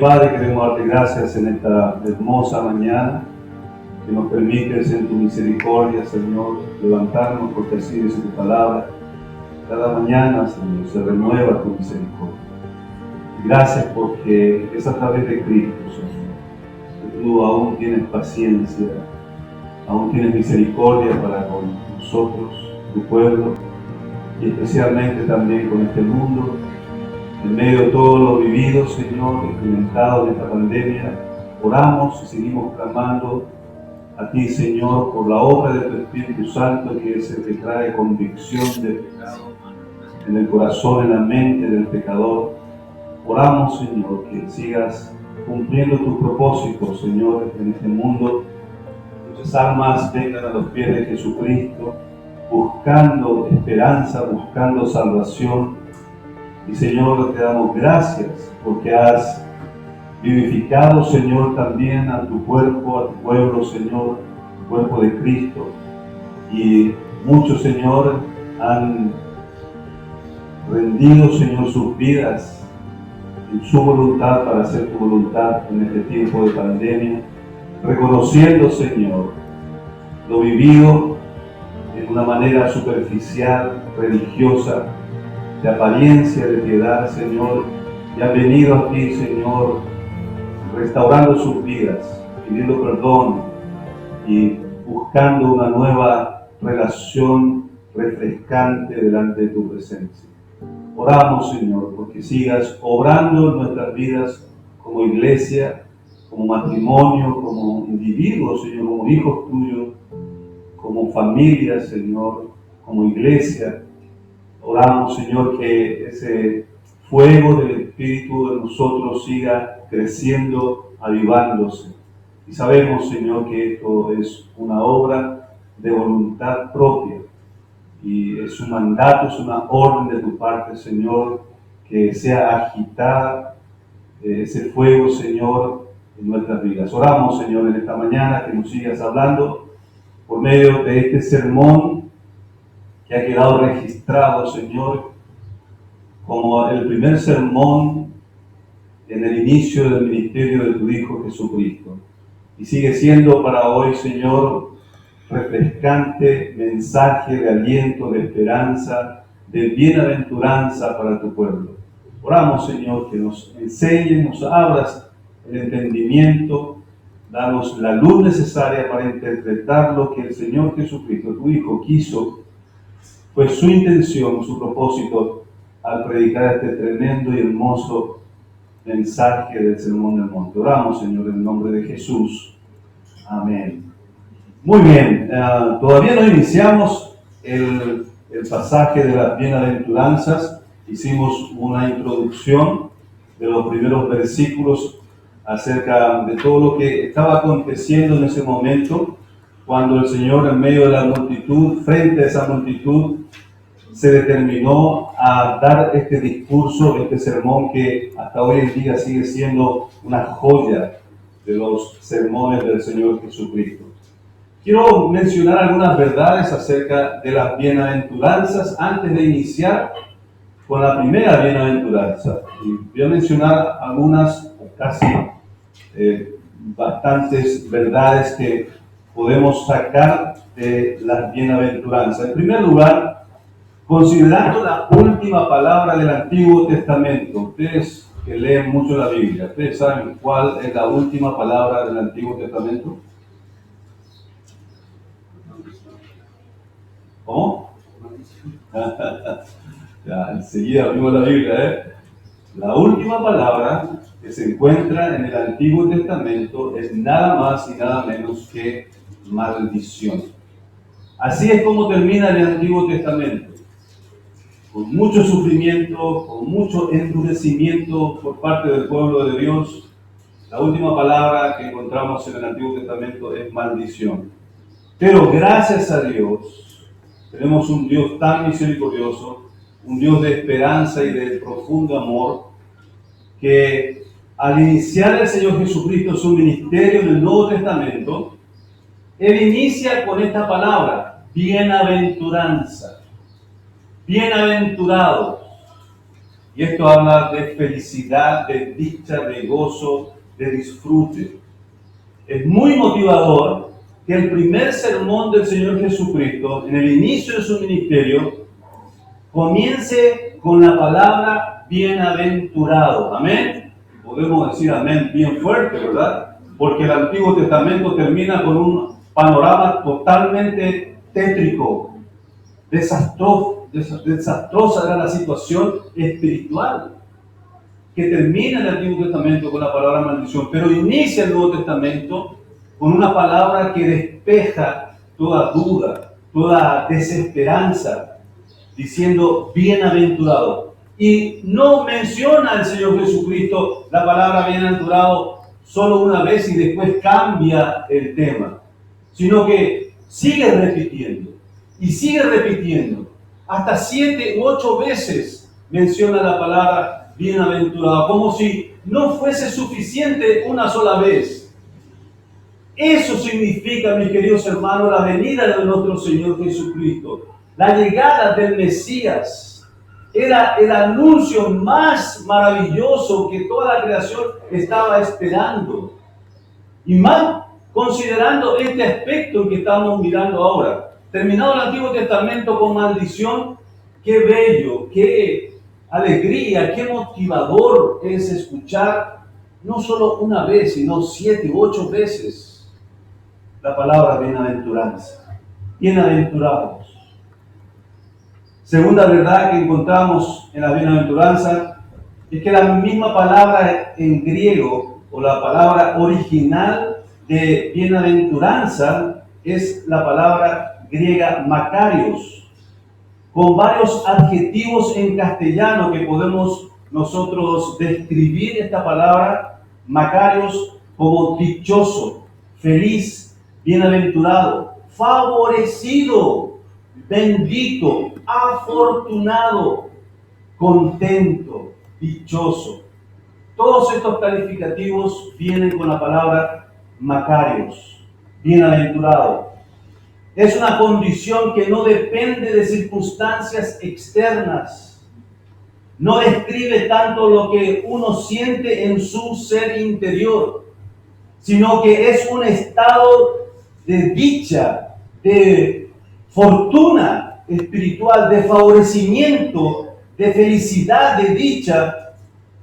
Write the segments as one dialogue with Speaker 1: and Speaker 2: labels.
Speaker 1: Padre, queremos darte gracias en esta hermosa mañana que nos permites en tu misericordia, Señor, levantarnos porque así dice tu palabra. Cada mañana, Señor, se renueva tu misericordia. Y gracias porque es a través de Cristo, Señor, que tú aún tienes paciencia, aún tienes misericordia para con nosotros, tu pueblo, y especialmente también con este mundo. En medio de todo lo vivido, Señor, experimentado en esta pandemia, oramos y seguimos clamando a ti, Señor, por la obra de tu Espíritu Santo, que es el que trae convicción del pecado en el corazón, en la mente del pecador. Oramos, Señor, que sigas cumpliendo tus propósitos, Señor, en este mundo. Muchas almas vengan a los pies de Jesucristo, buscando esperanza, buscando salvación. Y Señor, te damos gracias porque has vivificado, Señor, también a tu cuerpo, a tu pueblo, Señor, el cuerpo de Cristo. Y muchos, Señor, han rendido, Señor, sus vidas en su voluntad para hacer tu voluntad en este tiempo de pandemia, reconociendo, Señor, lo vivido en una manera superficial, religiosa, de apariencia, de piedad, Señor, y han venido a ti, Señor, restaurando sus vidas, pidiendo perdón y buscando una nueva relación refrescante delante de tu presencia. Oramos, Señor, porque sigas obrando en nuestras vidas como iglesia, como matrimonio, como individuos, Señor, como hijos tuyos, como familia, Señor, como iglesia. Oramos, Señor, que ese fuego del Espíritu de nosotros siga creciendo, avivándose. Y sabemos, Señor, que esto es una obra de voluntad propia. Y es un mandato, es una orden de tu parte, Señor, que sea agitada ese fuego, Señor, en nuestras vidas. Oramos, Señor, en esta mañana que nos sigas hablando por medio de este sermón que ha quedado registrado, Señor, como el primer sermón en el inicio del ministerio de tu Hijo Jesucristo. Y sigue siendo para hoy, Señor, refrescante mensaje de aliento, de esperanza, de bienaventuranza para tu pueblo. Oramos, Señor, que nos enseñes, nos abras el entendimiento, danos la luz necesaria para interpretar lo que el Señor Jesucristo, tu Hijo, quiso. Pues su intención, su propósito al predicar este tremendo y hermoso mensaje del Sermón del Monte. Oramos, Señor, en el nombre de Jesús. Amén. Muy bien, todavía no iniciamos el pasaje de las bienaventuranzas. Hicimos una introducción de los primeros versículos acerca de todo lo que estaba aconteciendo en ese momento, cuando el Señor, en medio de la multitud, frente a esa multitud, se determinó a dar este discurso, este sermón que hasta hoy en día sigue siendo una joya de los sermones del Señor Jesucristo. Quiero mencionar algunas verdades acerca de las bienaventuranzas antes de iniciar con la primera bienaventuranza. Y voy a mencionar algunas, casi bastantes verdades que podemos sacar de las bienaventuranzas. En primer lugar, considerando la última palabra del Antiguo Testamento, ustedes que leen mucho la Biblia, ¿ustedes saben cuál es la última palabra del Antiguo Testamento? ¿Cómo? Ya, enseguida abrimos la Biblia, ¿eh? La última palabra que se encuentra en el Antiguo Testamento es nada más y nada menos que maldición. Así es como termina el Antiguo Testamento. Con mucho sufrimiento, con mucho endurecimiento por parte del pueblo de Dios, la última palabra que encontramos en el Antiguo Testamento es maldición. Pero gracias a Dios, tenemos un Dios tan misericordioso, un Dios de esperanza y de profundo amor, que al iniciar el Señor Jesucristo su ministerio en el Nuevo Testamento, Él inicia con esta palabra, bienaventuranza. Bienaventurados. Y esto habla de felicidad, de dicha, de gozo, de disfrute. Es muy motivador que el primer sermón del Señor Jesucristo, en el inicio de su ministerio, comience con la palabra bienaventurado. Amén. Podemos decir amén bien fuerte, ¿verdad? Porque el Antiguo Testamento termina con un panorama totalmente tétrico, desastrosa era la situación espiritual, que termina el Antiguo Testamento con la palabra maldición, pero inicia el Nuevo Testamento con una palabra que despeja toda duda, toda desesperanza, diciendo bienaventurado. Y no menciona el Señor Jesucristo la palabra bienaventurado solo una vez y después cambia el tema, sino que sigue repitiendo y sigue repitiendo. Hasta 7 u 8 veces menciona la palabra bienaventurado, como si no fuese suficiente una sola vez. Eso significa, mis queridos hermanos, la venida de nuestro Señor Jesucristo. La llegada del Mesías era el anuncio más maravilloso que toda la creación estaba esperando. Y más considerando este aspecto que estamos mirando ahora. Terminado el Antiguo Testamento con maldición, qué bello, qué alegría, qué motivador es escuchar no solo una vez, sino 7 u 8 veces la palabra bienaventuranza. Bienaventurados. Segunda verdad que encontramos en la bienaventuranza es que la misma palabra en griego o la palabra original de bienaventuranza es la palabra griega makarios, con varios adjetivos en castellano que podemos nosotros describir esta palabra makarios como dichoso, feliz, bienaventurado, favorecido, bendito, afortunado, contento, dichoso. Todos estos calificativos vienen con la palabra makarios, bienaventurado. Es una condición que no depende de circunstancias externas. No describe tanto lo que uno siente en su ser interior, sino que es un estado de dicha, de fortuna espiritual, de favorecimiento, de felicidad, de dicha,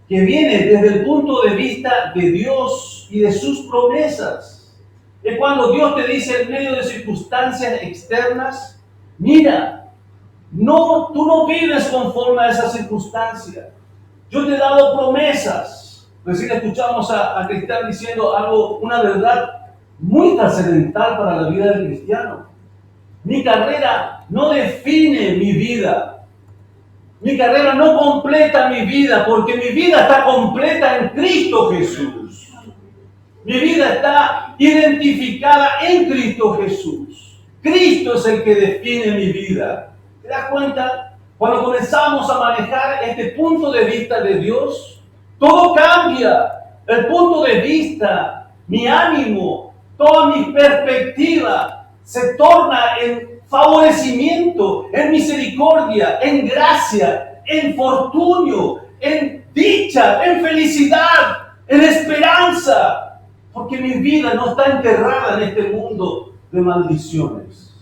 Speaker 1: que viene desde el punto de vista de Dios y de sus promesas. Es cuando Dios te dice en medio de circunstancias externas, mira, tú no vives conforme a esa circunstancia. Yo te he dado promesas. Recién escuchamos a Cristian diciendo algo, una verdad muy trascendental para la vida del cristiano. Mi carrera no define mi vida. Mi carrera no completa mi vida, porque mi vida está completa en Cristo Jesús. Mi vida está identificada en Cristo Jesús. Cristo es el que define mi vida. ¿Te das cuenta? Cuando comenzamos a manejar este punto de vista de Dios, todo cambia. El punto de vista, mi ánimo, toda mi perspectiva se torna en favorecimiento, en misericordia, en gracia, en fortunio, en dicha, en felicidad, en esperanza. Porque mi vida no está enterrada en este mundo de maldiciones.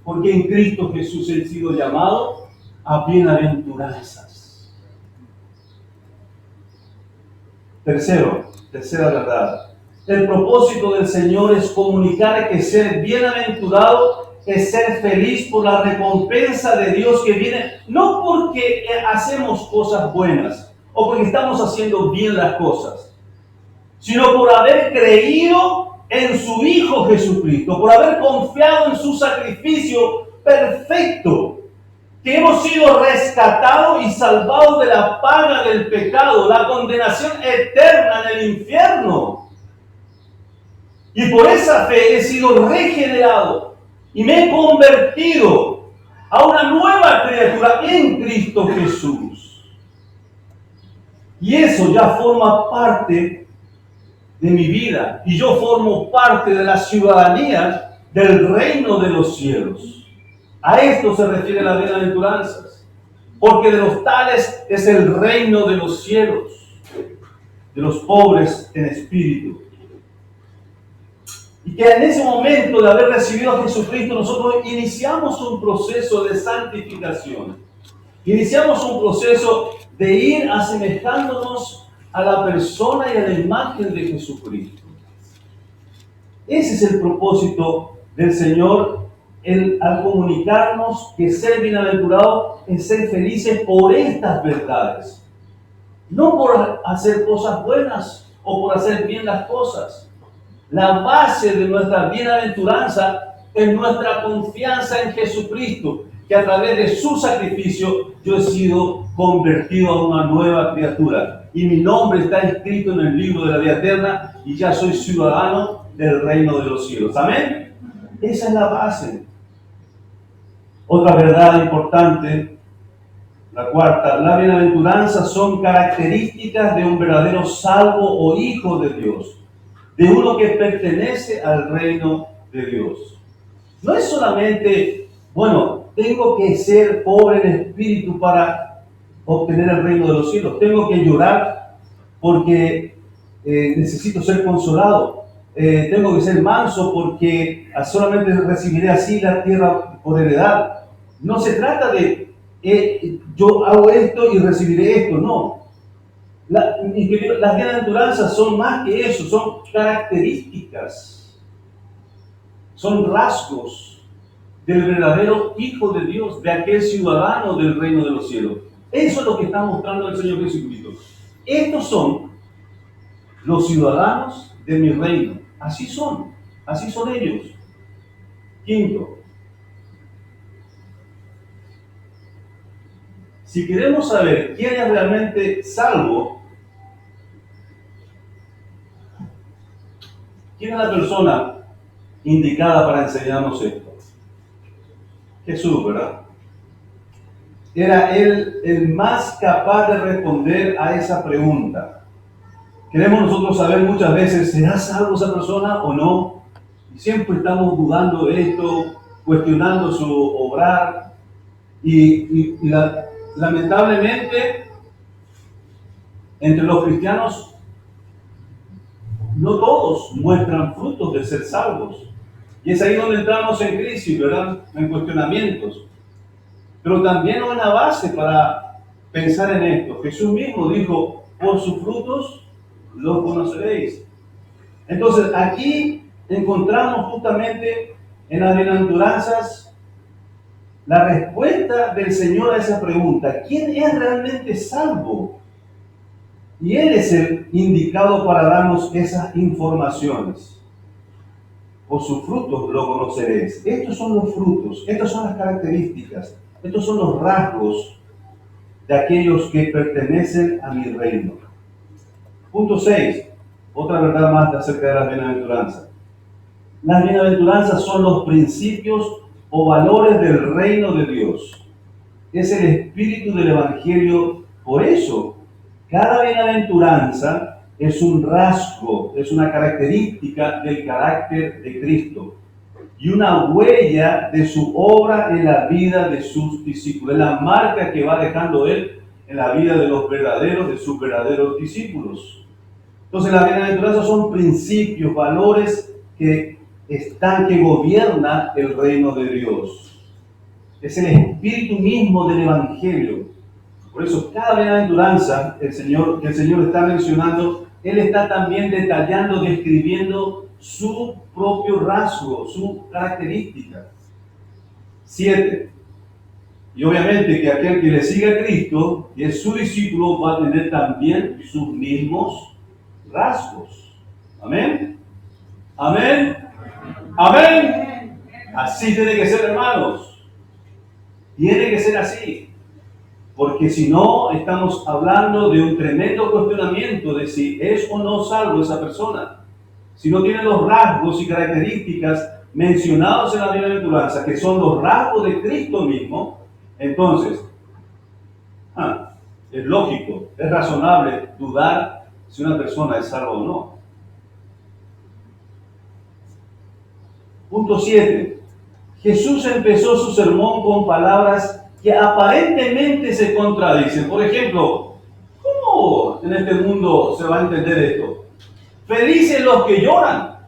Speaker 1: Porque en Cristo Jesús he sido llamado a bienaventuranzas. Tercera verdad. El propósito del Señor es comunicar que ser bienaventurado es ser feliz por la recompensa de Dios que viene, no porque hacemos cosas buenas o porque estamos haciendo bien las cosas, sino por haber creído en su Hijo Jesucristo, por haber confiado en su sacrificio perfecto, que hemos sido rescatados y salvados de la paga del pecado, la condenación eterna en el infierno. Y por esa fe he sido regenerado y me he convertido a una nueva criatura en Cristo Jesús. Y eso ya forma parte de mi vida, y yo formo parte de la ciudadanía del reino de los cielos. A esto se refiere las bienaventuranzas. porque de los tales es el reino de los cielos, de los pobres en espíritu. Y que en ese momento de haber recibido a Jesucristo, nosotros iniciamos un proceso de santificación. Iniciamos un proceso de ir asemejándonos a la persona y a la imagen de Jesucristo. Ese es el propósito del Señor, al comunicarnos que ser bienaventurado es ser felices por estas verdades. No por hacer cosas buenas o por hacer bien las cosas. La base de nuestra bienaventuranza es nuestra confianza en Jesucristo, que a través de su sacrificio yo he sido convertido a una nueva criatura. Y mi nombre está escrito en el libro de la vida eterna y ya soy ciudadano del reino de los cielos. ¿Amén? Esa es la base. Otra verdad importante, la cuarta, la bienaventuranza son características de un verdadero salvo o hijo de Dios, de uno que pertenece al reino de Dios. No es solamente, bueno, tengo que ser pobre en espíritu para obtener el reino de los cielos, tengo que llorar porque necesito ser consolado, tengo que ser manso porque solamente recibiré así la tierra por heredad. No se trata de yo hago esto y recibiré esto, no. Las bienaventuranzas son más que eso, son características, son rasgos del verdadero Hijo de Dios, de aquel ciudadano del reino de los cielos. Eso es lo que está mostrando el Señor Jesucristo. Estos son los ciudadanos de mi reino. Así son ellos. Quinto, si queremos saber quién es realmente salvo, ¿quién es la persona indicada para enseñarnos esto? Jesús, ¿verdad? Era él el más capaz de responder a esa pregunta. Queremos nosotros saber muchas veces, ¿será salvo esa persona o no? Y siempre estamos dudando de esto, cuestionando su obrar. Lamentablemente, entre los cristianos, no todos muestran frutos de ser salvos. Y es ahí donde entramos en crisis, ¿verdad? En cuestionamientos. Pero también hay una base para pensar en esto. Jesús mismo dijo, por sus frutos los conoceréis. Entonces, aquí encontramos justamente en las bienaventuranzas la respuesta del Señor a esa pregunta. ¿Quién es realmente salvo? Y Él es el indicado para darnos esas informaciones. Por sus frutos lo conoceréis. Estos son los frutos, estas son las características, estos son los rasgos de aquellos que pertenecen a mi reino. Punto 6. Otra verdad más acerca de las bienaventuranzas. Las bienaventuranzas son los principios o valores del reino de Dios. Es el espíritu del Evangelio. Por eso, cada bienaventuranza es un rasgo, es una característica del carácter de Cristo y una huella de su obra en la vida de sus discípulos. Es la marca que va dejando Él en la vida de sus verdaderos discípulos. Entonces, las bienaventuranzas son principios, valores que gobiernan el reino de Dios. Es el espíritu mismo del Evangelio. Por eso, cada bienaventuranza que el Señor está mencionando, Él está también detallando, describiendo su propio rasgo, su característica. 7. Y obviamente que aquel que le sigue a Cristo y es su discípulo va a tener también sus mismos rasgos. Amén. Amén. Amén. Así tiene que ser, hermanos. Tiene que ser así. Porque si no, estamos hablando de un tremendo cuestionamiento de si es o no salvo esa persona. Si no tiene los rasgos y características mencionados en la bienaventuranza, que son los rasgos de Cristo mismo, entonces, es lógico, es razonable dudar si una persona es salva o no. Punto 7. Jesús empezó su sermón con palabras que aparentemente se contradicen. Por ejemplo, ¿cómo en este mundo se va a entender esto? Felices los que lloran.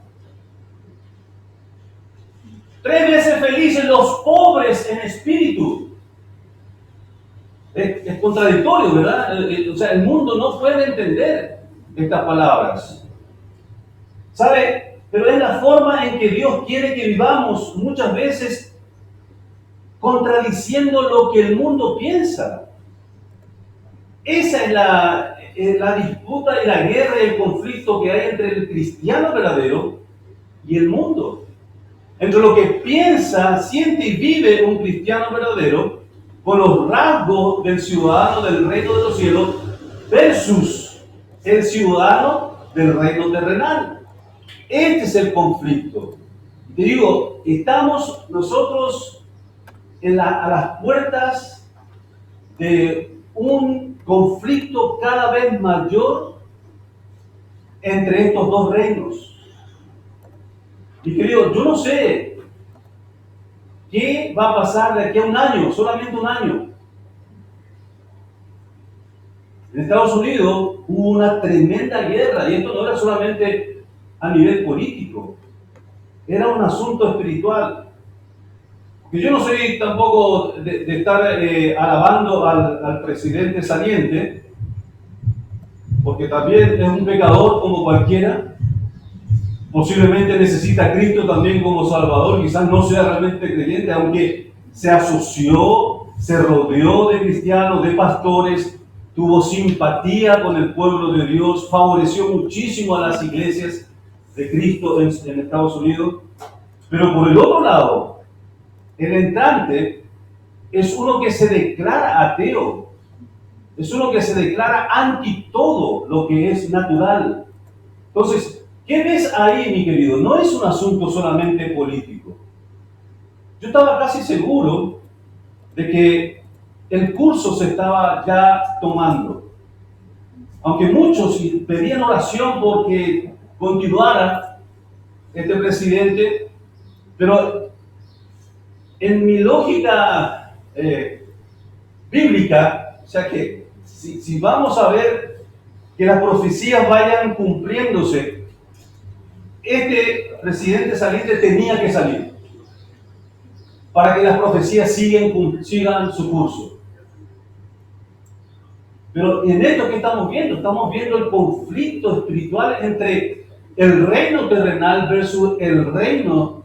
Speaker 1: 3 veces felices los pobres en espíritu. Es contradictorio, ¿verdad? O sea, el mundo no puede entender estas palabras. ¿Sabe? Pero es la forma en que Dios quiere que vivamos muchas veces contradiciendo lo que el mundo piensa. Esa es la disputa y la guerra y el conflicto que hay entre el cristiano verdadero y el mundo. Entre lo que piensa, siente y vive un cristiano verdadero con los rasgos del ciudadano del reino de los cielos versus el ciudadano del reino terrenal. Este es el conflicto. Te digo, estamos nosotros a las puertas de un conflicto cada vez mayor entre estos dos reinos. Y querido, yo no sé qué va a pasar de aquí a un año, solamente un año. En Estados Unidos hubo una tremenda guerra, y esto no era solamente a nivel político, era un asunto espiritual. Que yo no soy tampoco de estar alabando al presidente saliente, porque también es un pecador como cualquiera. Posiblemente necesita a Cristo también como Salvador, quizás no sea realmente creyente, aunque se asoció, se rodeó de cristianos, de pastores, tuvo simpatía con el pueblo de Dios, favoreció muchísimo a las iglesias de Cristo en Estados Unidos. Pero por el otro lado, el entrante es uno que se declara ateo, es uno que se declara anti todo lo que es natural. Entonces, ¿qué ves ahí, mi querido? No es un asunto solamente político. Yo estaba casi seguro de que el curso se estaba ya tomando. Aunque muchos pedían oración porque continuara este presidente, pero en mi lógica bíblica, o sea que si vamos a ver que las profecías vayan cumpliéndose, este presidente saliente tenía que salir para que las profecías sigan su curso. Pero en esto que estamos viendo el conflicto espiritual entre el reino terrenal versus el reino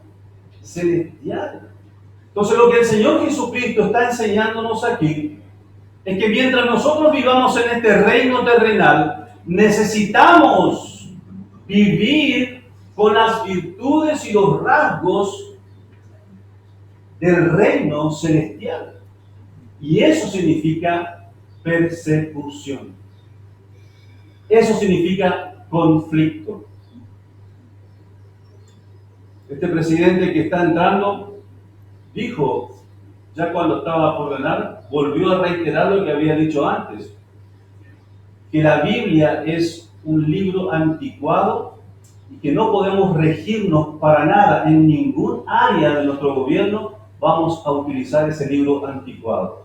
Speaker 1: celestial. Entonces lo que el Señor Jesucristo está enseñándonos aquí es que mientras nosotros vivamos en este reino terrenal, necesitamos vivir con las virtudes y los rasgos del reino celestial. Y eso significa persecución. Eso significa conflicto. Este presidente que está entrando dijo, ya cuando estaba por ganar, volvió a reiterar lo que había dicho antes, que la Biblia es un libro anticuado y que no podemos regirnos para nada en ningún área de nuestro gobierno, vamos a utilizar ese libro anticuado.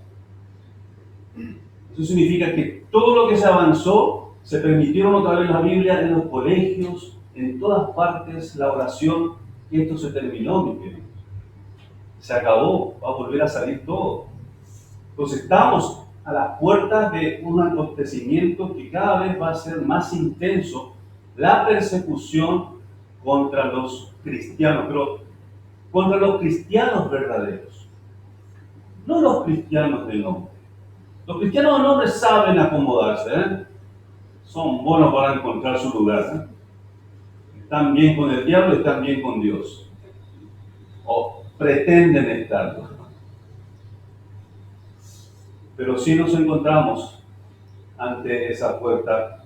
Speaker 1: Eso significa que todo lo que se avanzó, se permitieron otra vez la Biblia en los colegios, en todas partes, la oración, y esto se terminó, mi querido. Se acabó, va a volver a salir todo. Entonces estamos a las puertas de un acontecimiento que cada vez va a ser más intenso, la persecución contra los cristianos, pero contra los cristianos verdaderos, no los cristianos del nombre. Los cristianos del nombre saben acomodarse, son buenos para encontrar su lugar, están bien con el diablo y están bien con Dios, o pretenden estarlo. Pero si nos encontramos ante esa puerta,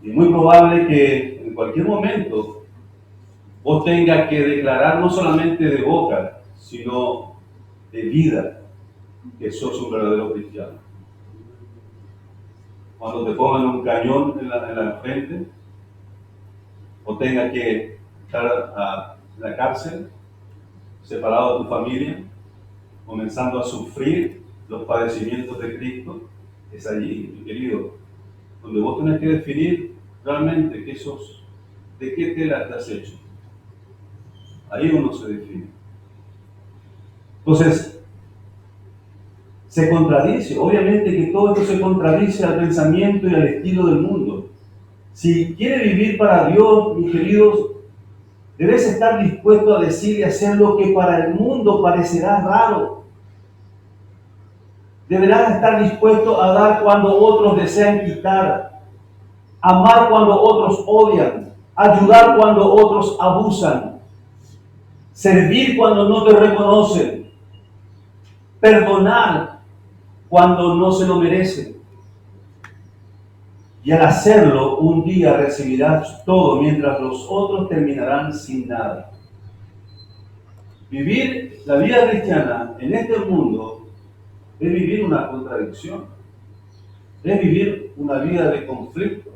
Speaker 1: y es muy probable que en cualquier momento vos tengas que declarar no solamente de boca, sino de vida, que sos un verdadero cristiano. Cuando te pongan un cañón en la frente, o tengas que estar en la cárcel, separado de tu familia, comenzando a sufrir los padecimientos de Cristo, es allí, mi querido, donde vos tenés que definir realmente qué sos, de qué tela estás hecho. Ahí uno se define. Entonces, se contradice, obviamente que todo esto se contradice al pensamiento y al estilo del mundo. Si quiere vivir para Dios, mis queridos, debes estar dispuesto a decir y hacer lo que para el mundo parecerá raro. Deberás estar dispuesto a dar cuando otros desean quitar, amar cuando otros odian, ayudar cuando otros abusan, servir cuando no te reconocen, perdonar cuando no se lo merecen. Y al hacerlo, un día recibirás todo, mientras los otros terminarán sin nada. Vivir la vida cristiana en este mundo es vivir una contradicción, es vivir una vida de conflictos.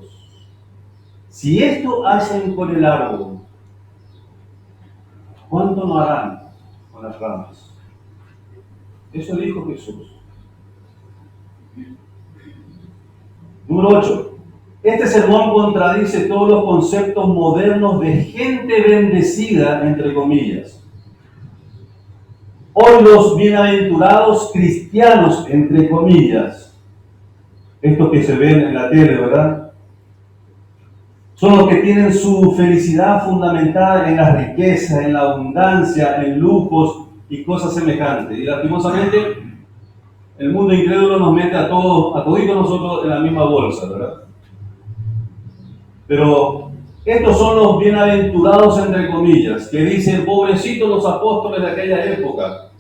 Speaker 1: Si esto hacen con el árbol, ¿cuánto no harán con las ramas? Eso dijo Jesús. Número 8. Este sermón contradice todos los conceptos modernos de gente bendecida, entre comillas. Hoy los bienaventurados cristianos, entre comillas, estos que se ven en la tele, ¿verdad? Son los que tienen su felicidad fundamentada en la riqueza, en la abundancia, en lujos y cosas semejantes. Y lastimosamente, el mundo incrédulo nos mete a todos, a toditos nosotros en la misma bolsa, ¿verdad? Pero estos son los bienaventurados, entre comillas, que dicen, pobrecitos los apóstoles de aquella época,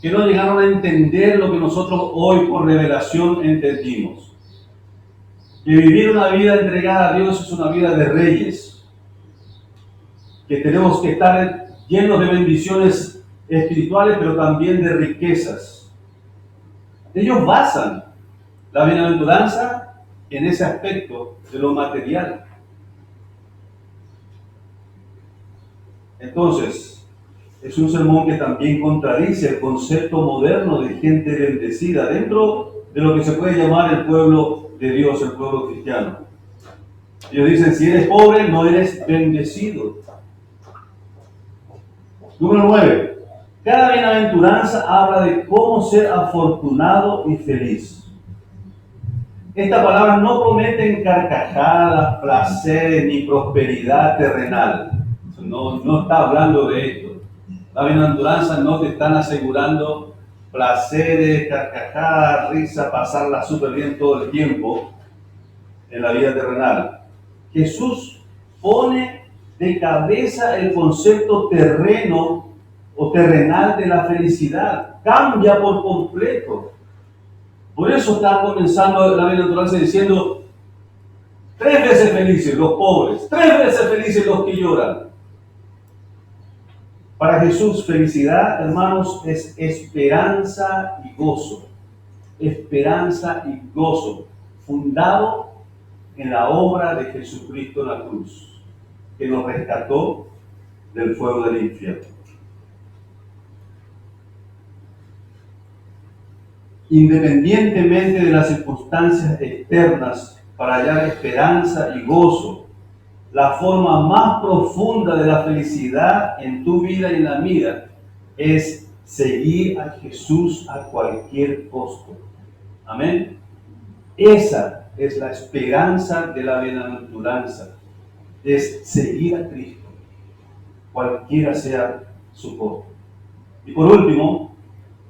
Speaker 1: que no llegaron a entender lo que nosotros hoy por revelación entendimos. Que vivir una vida entregada a Dios es una vida de reyes, que tenemos que estar llenos de bendiciones espirituales, pero también de riquezas. Ellos basan la bienaventuranza en ese aspecto de lo material. Entonces, es un sermón que también contradice el concepto moderno de gente bendecida dentro de lo que se puede llamar el pueblo de Dios, el pueblo cristiano. Ellos dicen, si eres pobre, no eres bendecido. Número 9. Cada bienaventuranza habla de cómo ser afortunado y feliz. Esta palabra no promete carcajadas, placer ni prosperidad terrenal. No está hablando de esto. La bienaventuranza no te están asegurando placeres, carcajadas, risa, pasarla súper bien todo el tiempo en la vida terrenal. Jesús pone de cabeza el concepto terreno o terrenal de la felicidad. Cambia por completo. Por eso está comenzando la bienaventuranza diciendo 3 veces felices los pobres, 3 veces felices los que lloran. Para Jesús, felicidad, hermanos, es esperanza y gozo. Esperanza y gozo, fundado en la obra de Jesucristo en la cruz, que nos rescató del fuego del infierno. Independientemente de las circunstancias externas, para hallar esperanza y gozo, la forma más profunda de la felicidad en tu vida y en la mía es seguir a Jesús a cualquier costo. Amén. Esa es la esperanza de la bienaventuranza, es seguir a Cristo, cualquiera sea su costo. Y por último,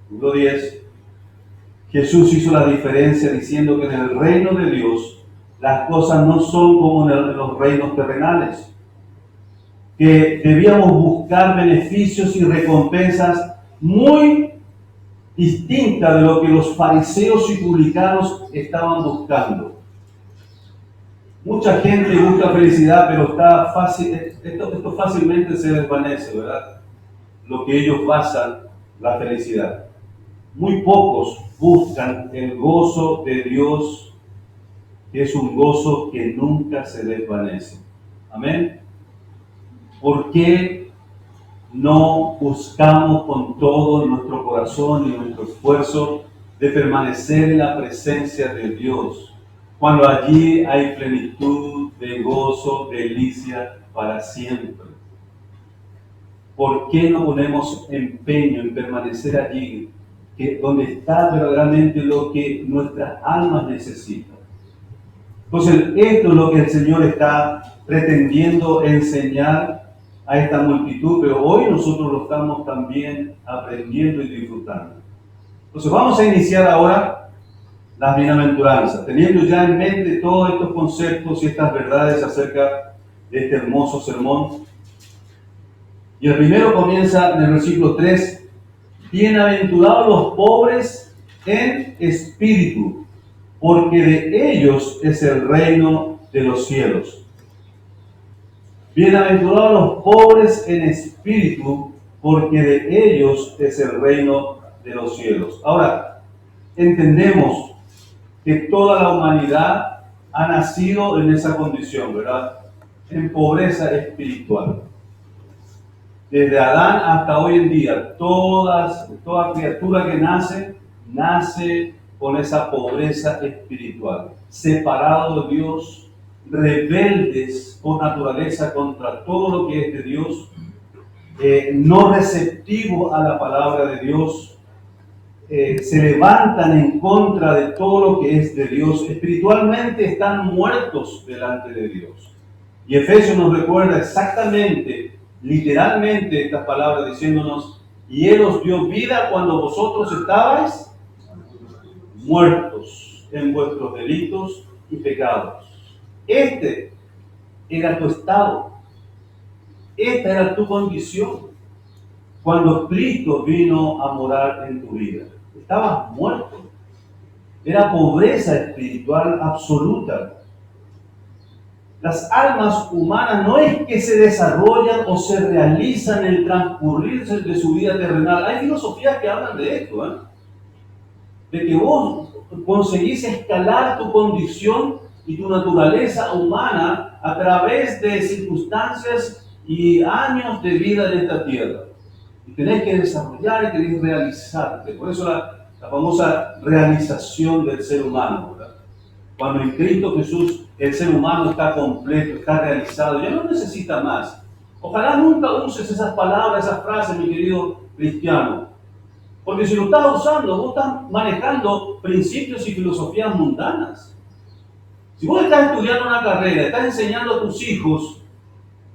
Speaker 1: número 10, Jesús hizo la diferencia diciendo que en el reino de Dios las cosas no son como en los reinos terrenales, que debíamos buscar beneficios y recompensas muy distintas de lo que los fariseos y publicanos estaban buscando. Mucha gente busca felicidad, pero está fácil, esto fácilmente se desvanece, ¿verdad? Lo que ellos basan la felicidad. Muy pocos buscan el gozo de Dios, que es un gozo que nunca se desvanece. Amén. ¿Por qué no buscamos con todo nuestro corazón y nuestro esfuerzo de permanecer en la presencia de Dios, cuando allí hay plenitud de gozo, delicia para siempre. ¿Por qué no ponemos empeño en permanecer allí, donde está verdaderamente lo que nuestras almas necesitan? Entonces, esto es lo que el Señor está pretendiendo enseñar a esta multitud, pero hoy nosotros lo estamos también aprendiendo y disfrutando. Entonces, vamos a iniciar ahora las bienaventuranzas, teniendo ya en mente todos estos conceptos y estas verdades acerca de este hermoso sermón. Y el primero comienza en el versículo 3, bienaventurados los pobres en espíritu, porque de ellos es el reino de los cielos. Bienaventurados los pobres en espíritu, porque de ellos es el reino de los cielos. Ahora, entendemos que toda la humanidad ha nacido en esa condición, ¿verdad? En pobreza espiritual. Desde Adán hasta hoy en día, toda criatura que nace con esa pobreza espiritual, separado de Dios, rebeldes por naturaleza contra todo lo que es de Dios, no receptivos a la palabra de Dios, se levantan en contra de todo lo que es de Dios, espiritualmente están muertos delante de Dios. Y Efesios nos recuerda exactamente, literalmente, estas palabras diciéndonos, y Él os dio vida cuando vosotros estabais muertos en vuestros delitos y pecados. Este era tu estado, esta era tu condición cuando Cristo vino a morar en tu vida. Estabas muerto, era pobreza espiritual absoluta. Las almas humanas no es que se desarrollan o se realizan en el transcurrir de su vida terrenal. Hay filosofías que hablan de esto, de que vos conseguís escalar tu condición y tu naturaleza humana a través de circunstancias y años de vida en esta tierra. Y tenés que desarrollar y tenés que realizarte. Por eso la famosa realización del ser humano, ¿verdad? Cuando en Cristo Jesús el ser humano está completo, está realizado, ya no necesita más. Ojalá nunca uses esas palabras, esas frases, mi querido cristiano. Porque si lo estás usando, vos estás manejando principios y filosofías mundanas. Si vos estás estudiando una carrera, estás enseñando a tus hijos,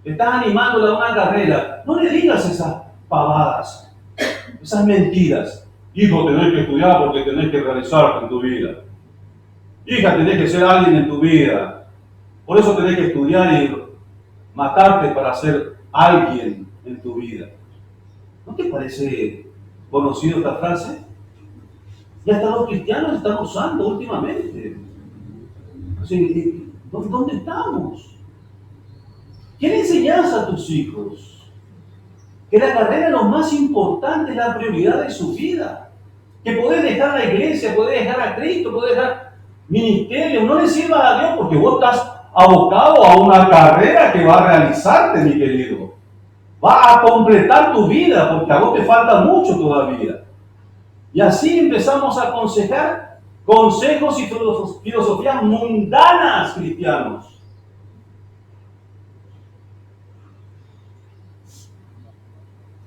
Speaker 1: estás animándoles a una carrera, no le digas esas pavadas, esas mentiras. Hijo, tenés que estudiar porque tenés que realizarte en tu vida. Hija, tenés que ser alguien en tu vida. Por eso tenés que estudiar y matarte para ser alguien en tu vida. ¿No te parece conocido esta frase? Y hasta los cristianos están usando últimamente. ¿Dónde estamos? ¿Qué le enseñás a tus hijos? Que la carrera es lo más importante, es la prioridad de su vida. Que podés dejar la iglesia, podés dejar a Cristo, podés dejar ministerio, no le sirvas a Dios porque vos estás abocado a una carrera que va a realizarte, mi querido. Va a completar tu vida porque a vos te falta mucho todavía. Y así empezamos a aconsejar consejos y filosofías mundanas, cristianos.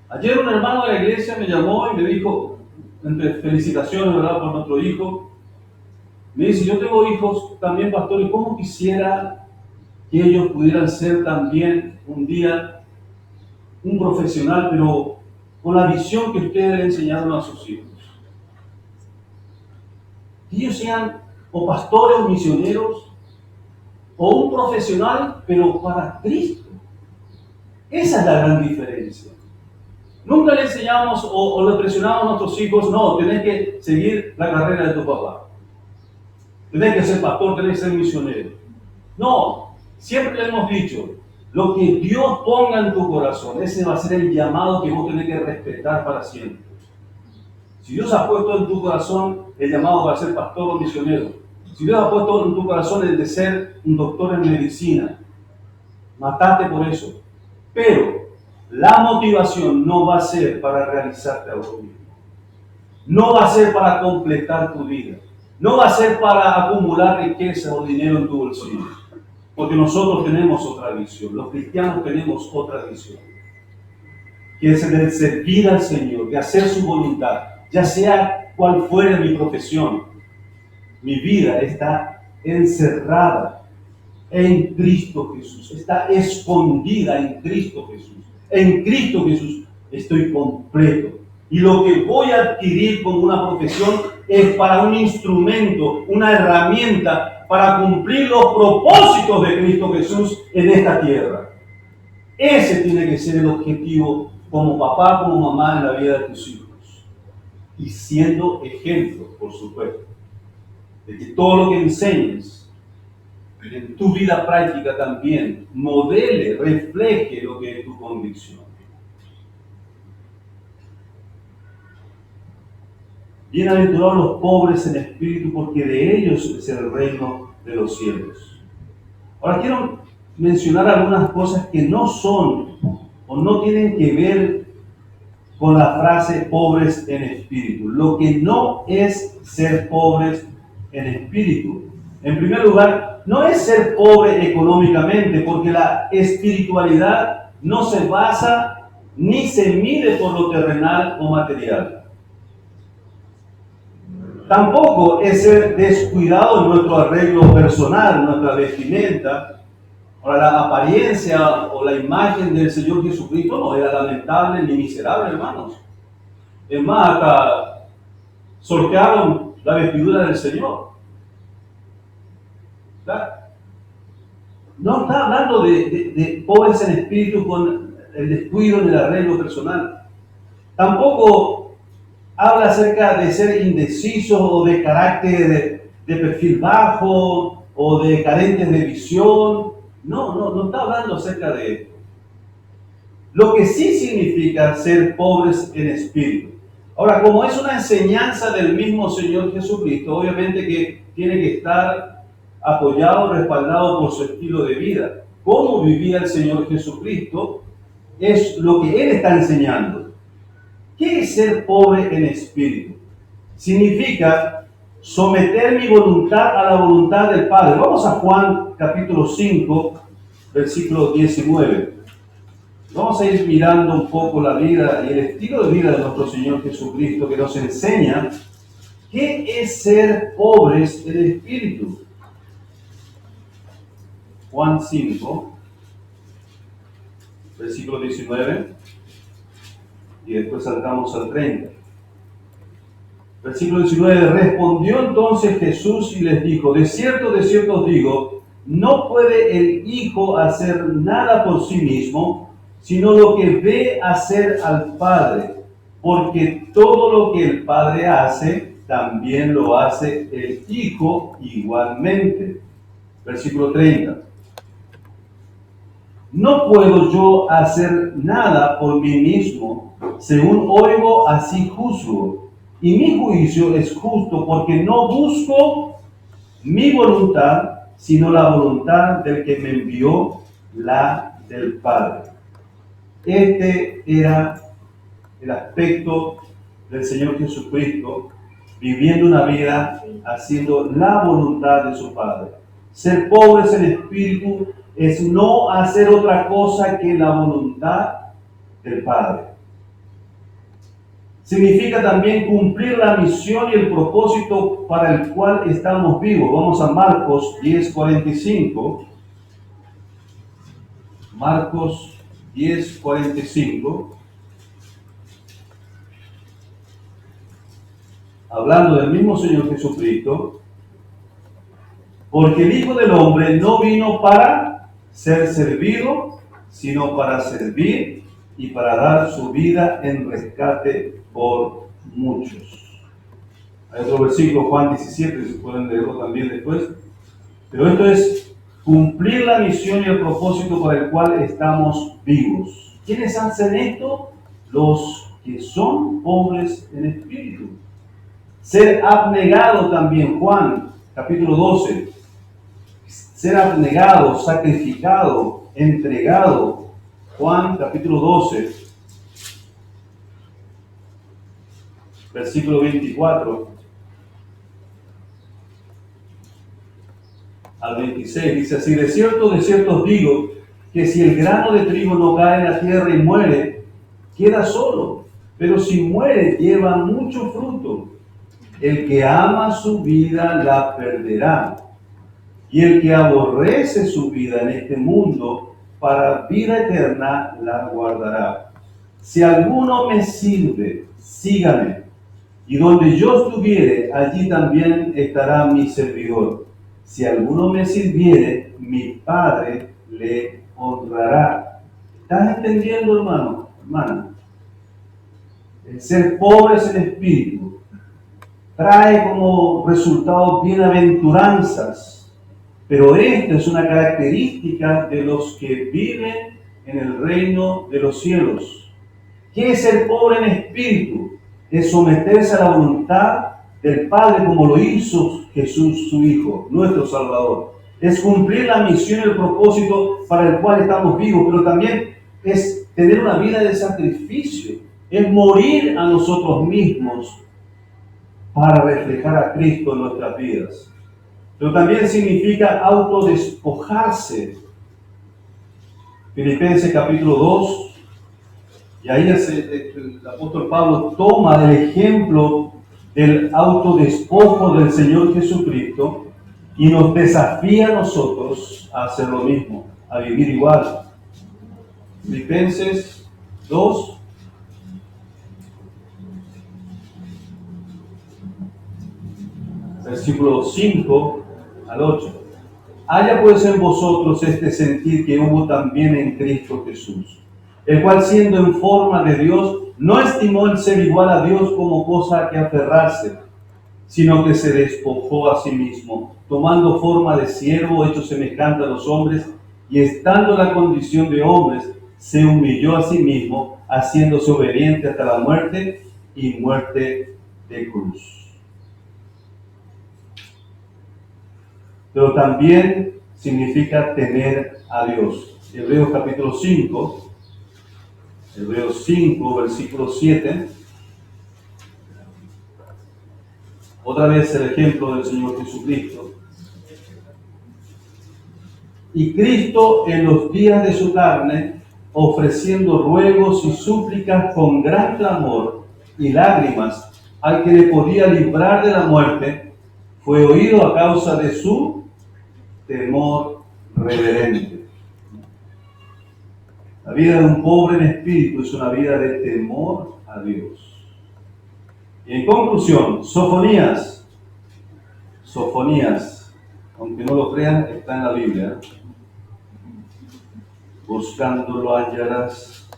Speaker 1: Ayer un hermano de la iglesia me llamó y me dijo, entre felicitaciones, ¿verdad?, por nuestro hijo. Me dice, yo tengo hijos también, pastor, y cómo quisiera que ellos pudieran ser también un día un profesional, pero con la visión que ustedes le enseñaron a sus hijos. Que ellos sean o pastores o misioneros, o un profesional, pero para Cristo. Esa es la gran diferencia. Nunca le enseñamos o le presionamos a nuestros hijos, no, tenés que seguir la carrera de tu papá. Tenés que ser pastor, tenés que ser misionero. No, siempre le hemos dicho, lo que Dios ponga en tu corazón, ese va a ser el llamado que vos tenés que respetar para siempre. Si Dios ha puesto en tu corazón el llamado para ser pastor o misionero, si Dios ha puesto en tu corazón el de ser un doctor en medicina, matate por eso. Pero la motivación no va a ser para realizarte a vos mismo. No va a ser para completar tu vida. No va a ser para acumular riqueza o dinero en tu bolsillo. Porque nosotros tenemos otra visión. Los cristianos tenemos otra visión. Que es el de servir al Señor, de hacer su voluntad. Ya sea cual fuere mi profesión, mi vida está encerrada en Cristo Jesús. Está escondida en Cristo Jesús. En Cristo Jesús estoy completo. Y lo que voy a adquirir como una profesión es para un instrumento, una herramienta para cumplir los propósitos de Cristo Jesús en esta tierra. Ese tiene que ser el objetivo como papá, como mamá en la vida de tus hijos. Y siendo ejemplo, por supuesto, de que todo lo que enseñes en tu vida práctica también modele, refleje lo que es tu convicción. Bienaventurados los pobres en espíritu, porque de ellos es el reino de los cielos. Ahora quiero mencionar algunas cosas que no son o no tienen que ver con la frase pobres en espíritu. Lo que no es ser pobres en espíritu. En primer lugar, no es ser pobre económicamente, porque la espiritualidad no se basa ni se mide por lo terrenal o material. Tampoco es ser descuidado en nuestro arreglo personal, nuestra vestimenta. Ahora, la apariencia o la imagen del Señor Jesucristo no era lamentable ni miserable, hermanos. Es más, hasta sortearon la vestidura del Señor. ¿Verdad? No está hablando de pobres en espíritu con el descuido en el arreglo personal. Tampoco habla acerca de ser indecisos o de carácter de perfil bajo o de carentes de visión. No está hablando acerca de esto. Lo que sí significa ser pobres en espíritu. Ahora, como es una enseñanza del mismo Señor Jesucristo, obviamente que tiene que estar apoyado, respaldado por su estilo de vida. Cómo vivía el Señor Jesucristo es lo que Él está enseñando. ¿Qué es ser pobre en espíritu? Significa someter mi voluntad a la voluntad del Padre. Vamos a Juan capítulo 5, versículo 19. Vamos a ir mirando un poco la vida y el estilo de vida de nuestro Señor Jesucristo, que nos enseña qué es ser pobres en espíritu. Juan 5, versículo 19, y después saltamos al 30. Versículo 19, respondió entonces Jesús y les dijo, de cierto os digo, no puede el Hijo hacer nada por sí mismo, sino lo que ve hacer al Padre, porque todo lo que el Padre hace, también lo hace el Hijo igualmente. Versículo 30. No puedo yo hacer nada por mí mismo, según oigo, así juzgo. Y mi juicio es justo, porque no busco mi voluntad, sino la voluntad del que me envió, la del Padre. Este era el aspecto del Señor Jesucristo, viviendo una vida haciendo la voluntad de su Padre. Ser pobres en espíritu es no hacer otra cosa que la voluntad del Padre. Significa también cumplir la misión y el propósito para el cual estamos vivos. Vamos a Marcos 10:45. Marcos 10:45. Hablando del mismo Señor Jesucristo, porque el Hijo del Hombre no vino para ser servido, sino para servir y para dar su vida en rescate por muchos. Hay otro versículo, Juan 17, si pueden leerlo también después. Pero esto es cumplir la misión y el propósito para el cual estamos vivos. ¿Quiénes hacen esto? Los que son pobres en espíritu. Ser abnegado también, Juan capítulo 12. Ser abnegado, sacrificado, entregado. Juan capítulo 12. versículo 24 al 26, dice así: de cierto os digo, que si el grano de trigo no cae en la tierra y muere, queda solo, pero si muere, lleva mucho fruto. El que ama su vida la perderá, y el que aborrece su vida en este mundo, para vida eterna la guardará. Si alguno me sirve, sígame, y donde yo estuviere, allí también estará mi servidor. Si alguno me sirviere, mi Padre le honrará. ¿Estás entendiendo, hermano? Hermana, el ser pobres en espíritu trae como resultado bienaventuranzas, pero esta es una característica de los que viven en el reino de los cielos. ¿Qué es ser pobre en espíritu? Es someterse a la voluntad del Padre como lo hizo Jesús, su Hijo, nuestro Salvador. Es cumplir la misión y el propósito para el cual estamos vivos, pero también es tener una vida de sacrificio, es morir a nosotros mismos para reflejar a Cristo en nuestras vidas. Pero también significa autodespojarse. Filipenses capítulo 2, y ahí el apóstol Pablo toma el ejemplo del autodespojo del Señor Jesucristo y nos desafía a nosotros a hacer lo mismo, a vivir igual. Filipenses 2, versículos 5 al 8. Haya pues en vosotros este sentir que hubo también en Cristo Jesús, el cual siendo en forma de Dios, no estimó el ser igual a Dios como cosa a que aferrarse, sino que se despojó a sí mismo, tomando forma de siervo, hecho semejante a los hombres, y estando en la condición de hombres, se humilló a sí mismo, haciéndose obediente hasta la muerte y muerte de cruz. Pero también significa tener a Dios. Hebreos capítulo 5, Hebreos 5, versículo 7. Otra vez el ejemplo del Señor Jesucristo. Y Cristo en los días de su carne, ofreciendo ruegos y súplicas con gran clamor y lágrimas al que le podía librar de la muerte, fue oído a causa de su temor reverente. La vida de un pobre en espíritu es una vida de temor a Dios. Y en conclusión, Sofonías, aunque no lo crean, está en la Biblia. Buscándolo hallarás.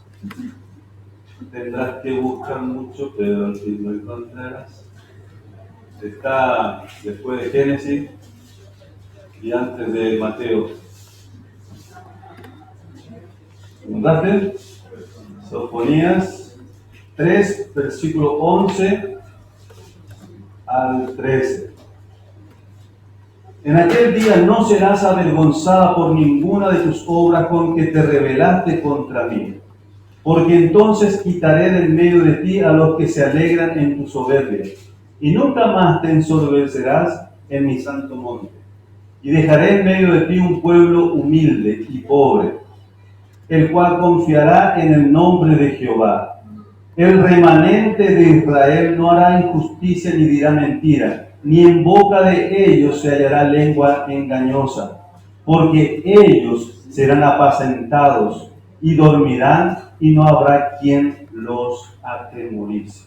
Speaker 1: Tendrás que buscar mucho, pero al fin lo encontrarás. Está después de Génesis y antes de Mateo. ¿Encontraste? Sofonías 3, versículo 11 al 13. En aquel día no serás avergonzada por ninguna de tus obras con que te rebelaste contra mí, porque entonces quitaré del medio de ti a los que se alegran en tu soberbia, y nunca más te ensorbecerás en mi santo monte. Y dejaré en medio de ti un pueblo humilde y pobre, el cual confiará en el nombre de Jehová. El remanente de Israel no hará injusticia ni dirá mentira, ni en boca de ellos se hallará lengua engañosa, porque ellos serán apacentados y dormirán y no habrá quien los atemorice.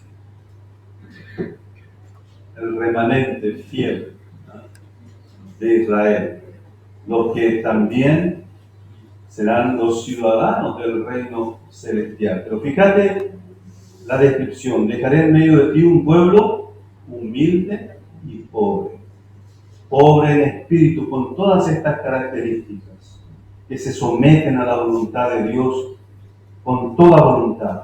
Speaker 1: El remanente fiel de Israel, los que también serán los ciudadanos del reino celestial. Pero fíjate la descripción: dejaré en medio de ti un pueblo humilde y pobre, pobre en espíritu, con todas estas características, que se someten a la voluntad de Dios con toda voluntad,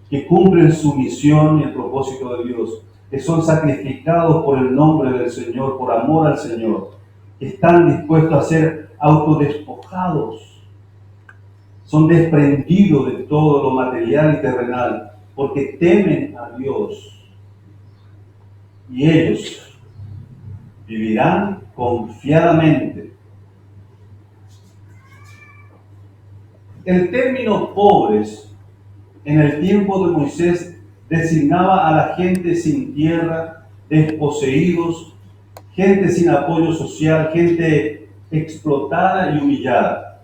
Speaker 1: que cumplen su misión y el propósito de Dios, que son sacrificados por el nombre del Señor, por amor al Señor, que están dispuestos a ser autodespojados, son desprendidos de todo lo material y terrenal, porque temen a Dios y ellos vivirán confiadamente. El término pobres en el tiempo de Moisés designaba a la gente sin tierra, desposeídos, gente sin apoyo social, gente explotada y humillada.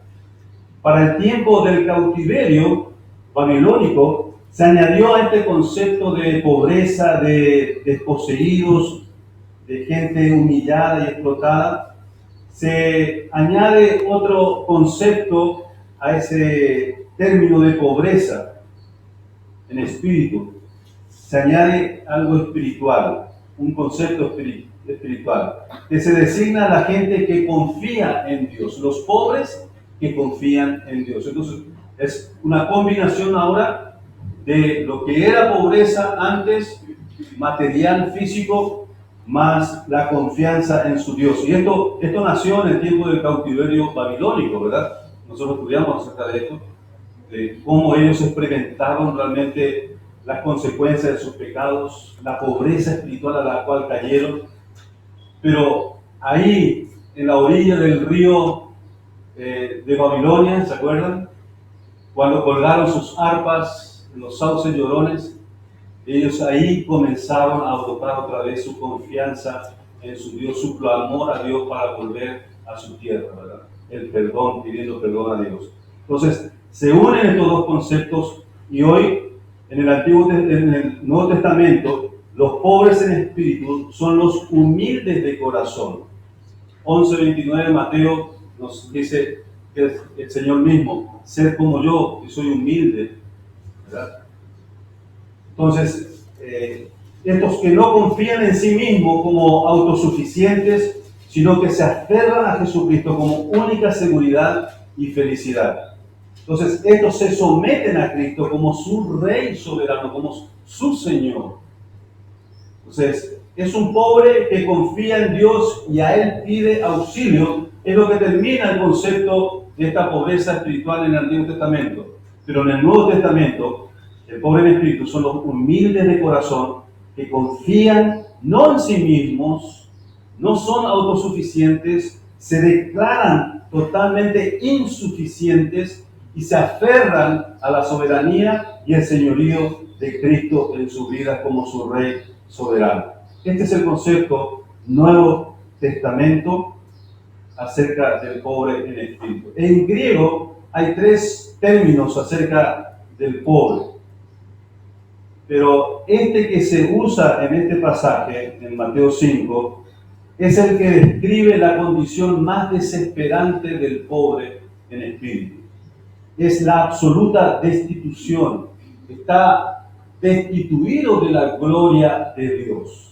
Speaker 1: Para el tiempo del cautiverio babilónico se añadió a este concepto de pobreza, de desposeídos, de gente humillada y explotada, se añade otro concepto a ese término de pobreza en espíritu. Se añade algo espiritual, un concepto espiritual, que se designa a la gente que confía en Dios, los pobres que confían en Dios. Entonces, es una combinación ahora de lo que era pobreza antes, material, físico, más la confianza en su Dios. Y esto nació en el tiempo del cautiverio babilónico, ¿verdad? Nosotros estudiamos acerca de esto, de cómo ellos experimentaron realmente las consecuencias de sus pecados, la pobreza espiritual a la cual cayeron. Pero ahí, en la orilla del río de Babilonia, ¿se acuerdan? Cuando colgaron sus arpas en los sauces llorones, ellos ahí comenzaron a adoptar otra vez su confianza en su Dios, su clamor a Dios para volver a su tierra, ¿verdad? El perdón, pidiendo perdón a Dios. Entonces, se unen estos dos conceptos y hoy, en el Nuevo Testamento, los pobres en espíritu son los humildes de corazón. 11:29 de Mateo nos dice que el Señor mismo, ser como yo, que soy humilde, ¿verdad? Entonces, estos que no confían en sí mismos como autosuficientes, sino que se aferran a Jesucristo como única seguridad y felicidad. Entonces, estos se someten a Cristo como su Rey soberano, como su Señor. Entonces, es un pobre que confía en Dios y a Él pide auxilio. Es lo que termina el concepto de esta pobreza espiritual en el Antiguo Testamento. Pero en el Nuevo Testamento, el pobre en espíritu son los humildes de corazón que confían no en sí mismos, no son autosuficientes, se declaran totalmente insuficientes y se aferran a la soberanía y el señorío de Cristo en su vida como su Rey soberano. Este es el concepto Nuevo Testamento acerca del pobre en espíritu. En griego hay 3 términos acerca del pobre. Pero este que se usa en este pasaje, en Mateo 5, es el que describe la condición más desesperante del pobre en espíritu. Es la absoluta destitución. Está destituido de la gloria de Dios.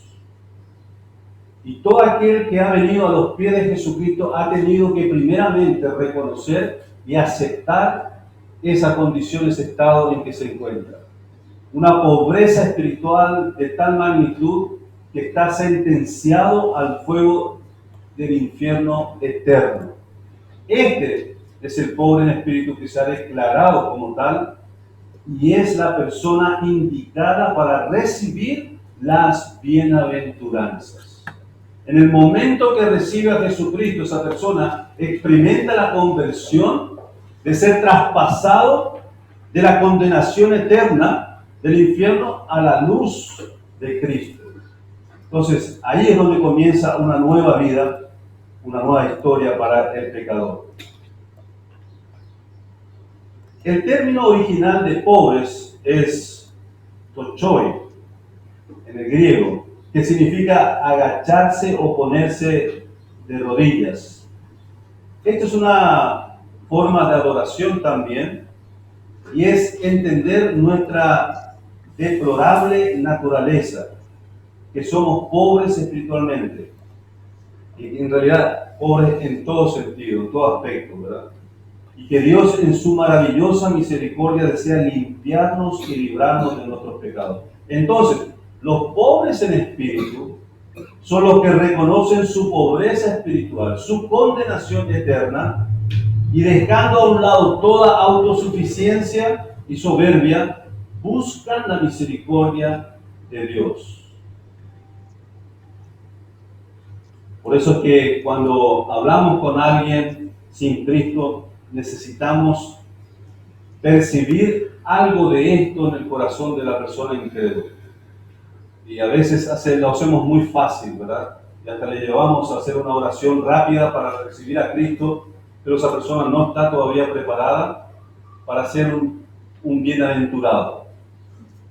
Speaker 1: Y todo aquel que ha venido a los pies de Jesucristo ha tenido que primeramente reconocer y aceptar esa condición, ese estado en que se encuentra. Una pobreza espiritual de tal magnitud que está sentenciado al fuego del infierno eterno. Este es el pobre en espíritu que se ha declarado como tal y es la persona indicada para recibir las bienaventuranzas. En el momento que recibe a Jesucristo, esa persona experimenta la conversión de ser traspasado de la condenación eterna del infierno a la luz de Cristo. Entonces, ahí es donde comienza una nueva vida, una nueva historia para el pecador. El término original de pobres es tochoi, en el griego, que significa agacharse o ponerse de rodillas. Esto es una forma de adoración también, y es entender nuestra deplorable naturaleza, que somos pobres espiritualmente, y en realidad pobres en todo sentido, en todo aspecto, ¿verdad? Y que Dios en su maravillosa misericordia desea limpiarnos y librarnos de nuestros pecados. Entonces, los pobres en espíritu son los que reconocen su pobreza espiritual, su condenación eterna, y dejando a un lado toda autosuficiencia y soberbia, buscan la misericordia de Dios. Por eso es que cuando hablamos con alguien sin Cristo, necesitamos percibir algo de esto en el corazón de la persona incrédula. Y a veces lo hacemos muy fácil, ¿verdad? Y hasta le llevamos a hacer una oración rápida para recibir a Cristo, pero esa persona no está todavía preparada para ser un bienaventurado,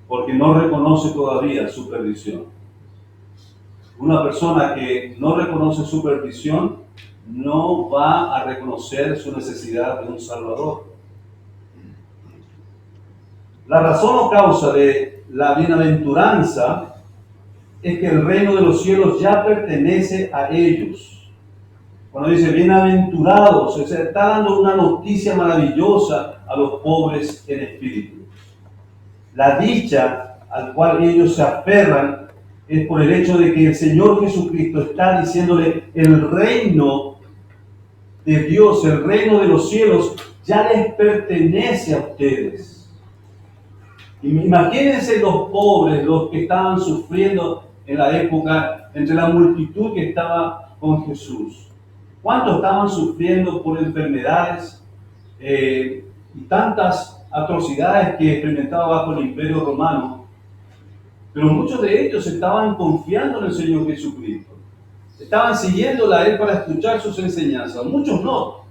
Speaker 1: porque no reconoce todavía su perdición. Una persona que no reconoce su perdición no va a reconocer su necesidad de un Salvador. La razón o causa de la bienaventuranza es que el reino de los cielos ya pertenece a ellos. Cuando dice bienaventurados, se está dando una noticia maravillosa a los pobres en espíritu. La dicha al cual ellos se aferran es por el hecho de que el Señor Jesucristo está diciéndole: el reino de Dios, el reino de los cielos, ya les pertenece a ustedes. Imagínense los pobres, los que estaban sufriendo en la época, entre la multitud que estaba con Jesús. ¿Cuántos estaban sufriendo por enfermedades y tantas atrocidades que experimentaba bajo el Imperio Romano? Pero muchos de ellos estaban confiando en el Señor Jesucristo. Estaban siguiéndole a Él para escuchar sus enseñanzas. Muchos no.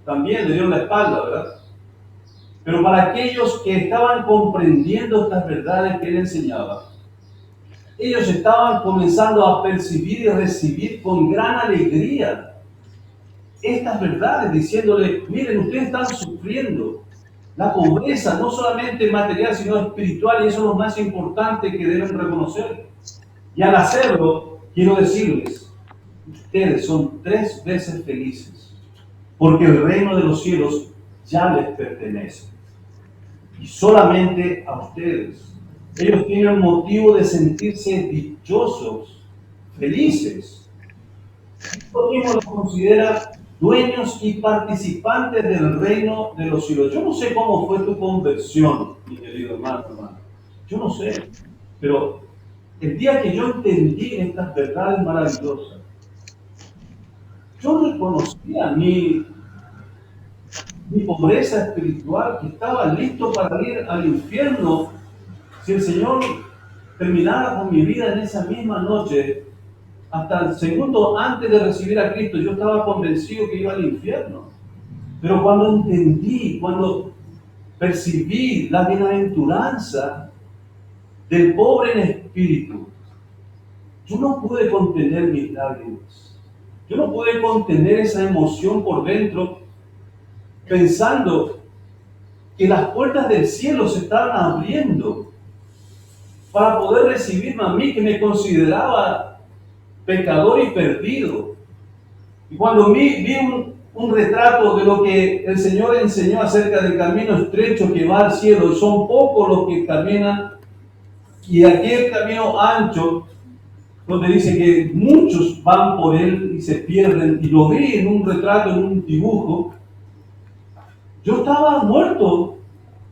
Speaker 1: También le dieron la espalda, ¿verdad? Pero para aquellos que estaban comprendiendo estas verdades que Él enseñaba, ellos estaban comenzando a percibir y recibir con gran alegría estas verdades, diciéndole: miren, ustedes están sufriendo la pobreza, no solamente material, sino espiritual, y eso es lo más importante que deben reconocer. Y al hacerlo, quiero decirles, ustedes son 3 veces felices, porque el reino de los cielos ya les pertenece. Y solamente a ustedes. Ellos tienen motivo de sentirse dichosos, felices. Dios mismo los considera dueños y participantes del reino de los cielos. Yo no sé cómo fue tu conversión, mi querido hermano. Yo no sé. Pero el día que yo entendí estas verdades maravillosas, yo reconocía mi pobreza espiritual, que estaba listo para ir al infierno si el Señor terminara con mi vida en esa misma noche. Hasta el segundo antes de recibir a Cristo, yo estaba convencido que iba al infierno. Pero cuando entendí, cuando percibí la bienaventuranza del pobre en espíritu, yo no pude contener mis lágrimas. Yo no pude contener esa emoción por dentro, pensando que las puertas del cielo se estaban abriendo para poder recibirme a mí, que me consideraba pecador y perdido. Y cuando vi un retrato de lo que el Señor enseñó acerca del camino estrecho que va al cielo, y son pocos los que caminan, y aquel camino ancho, donde dice que muchos van por él y se pierden, y lo vi en un retrato, en un dibujo, yo estaba muerto,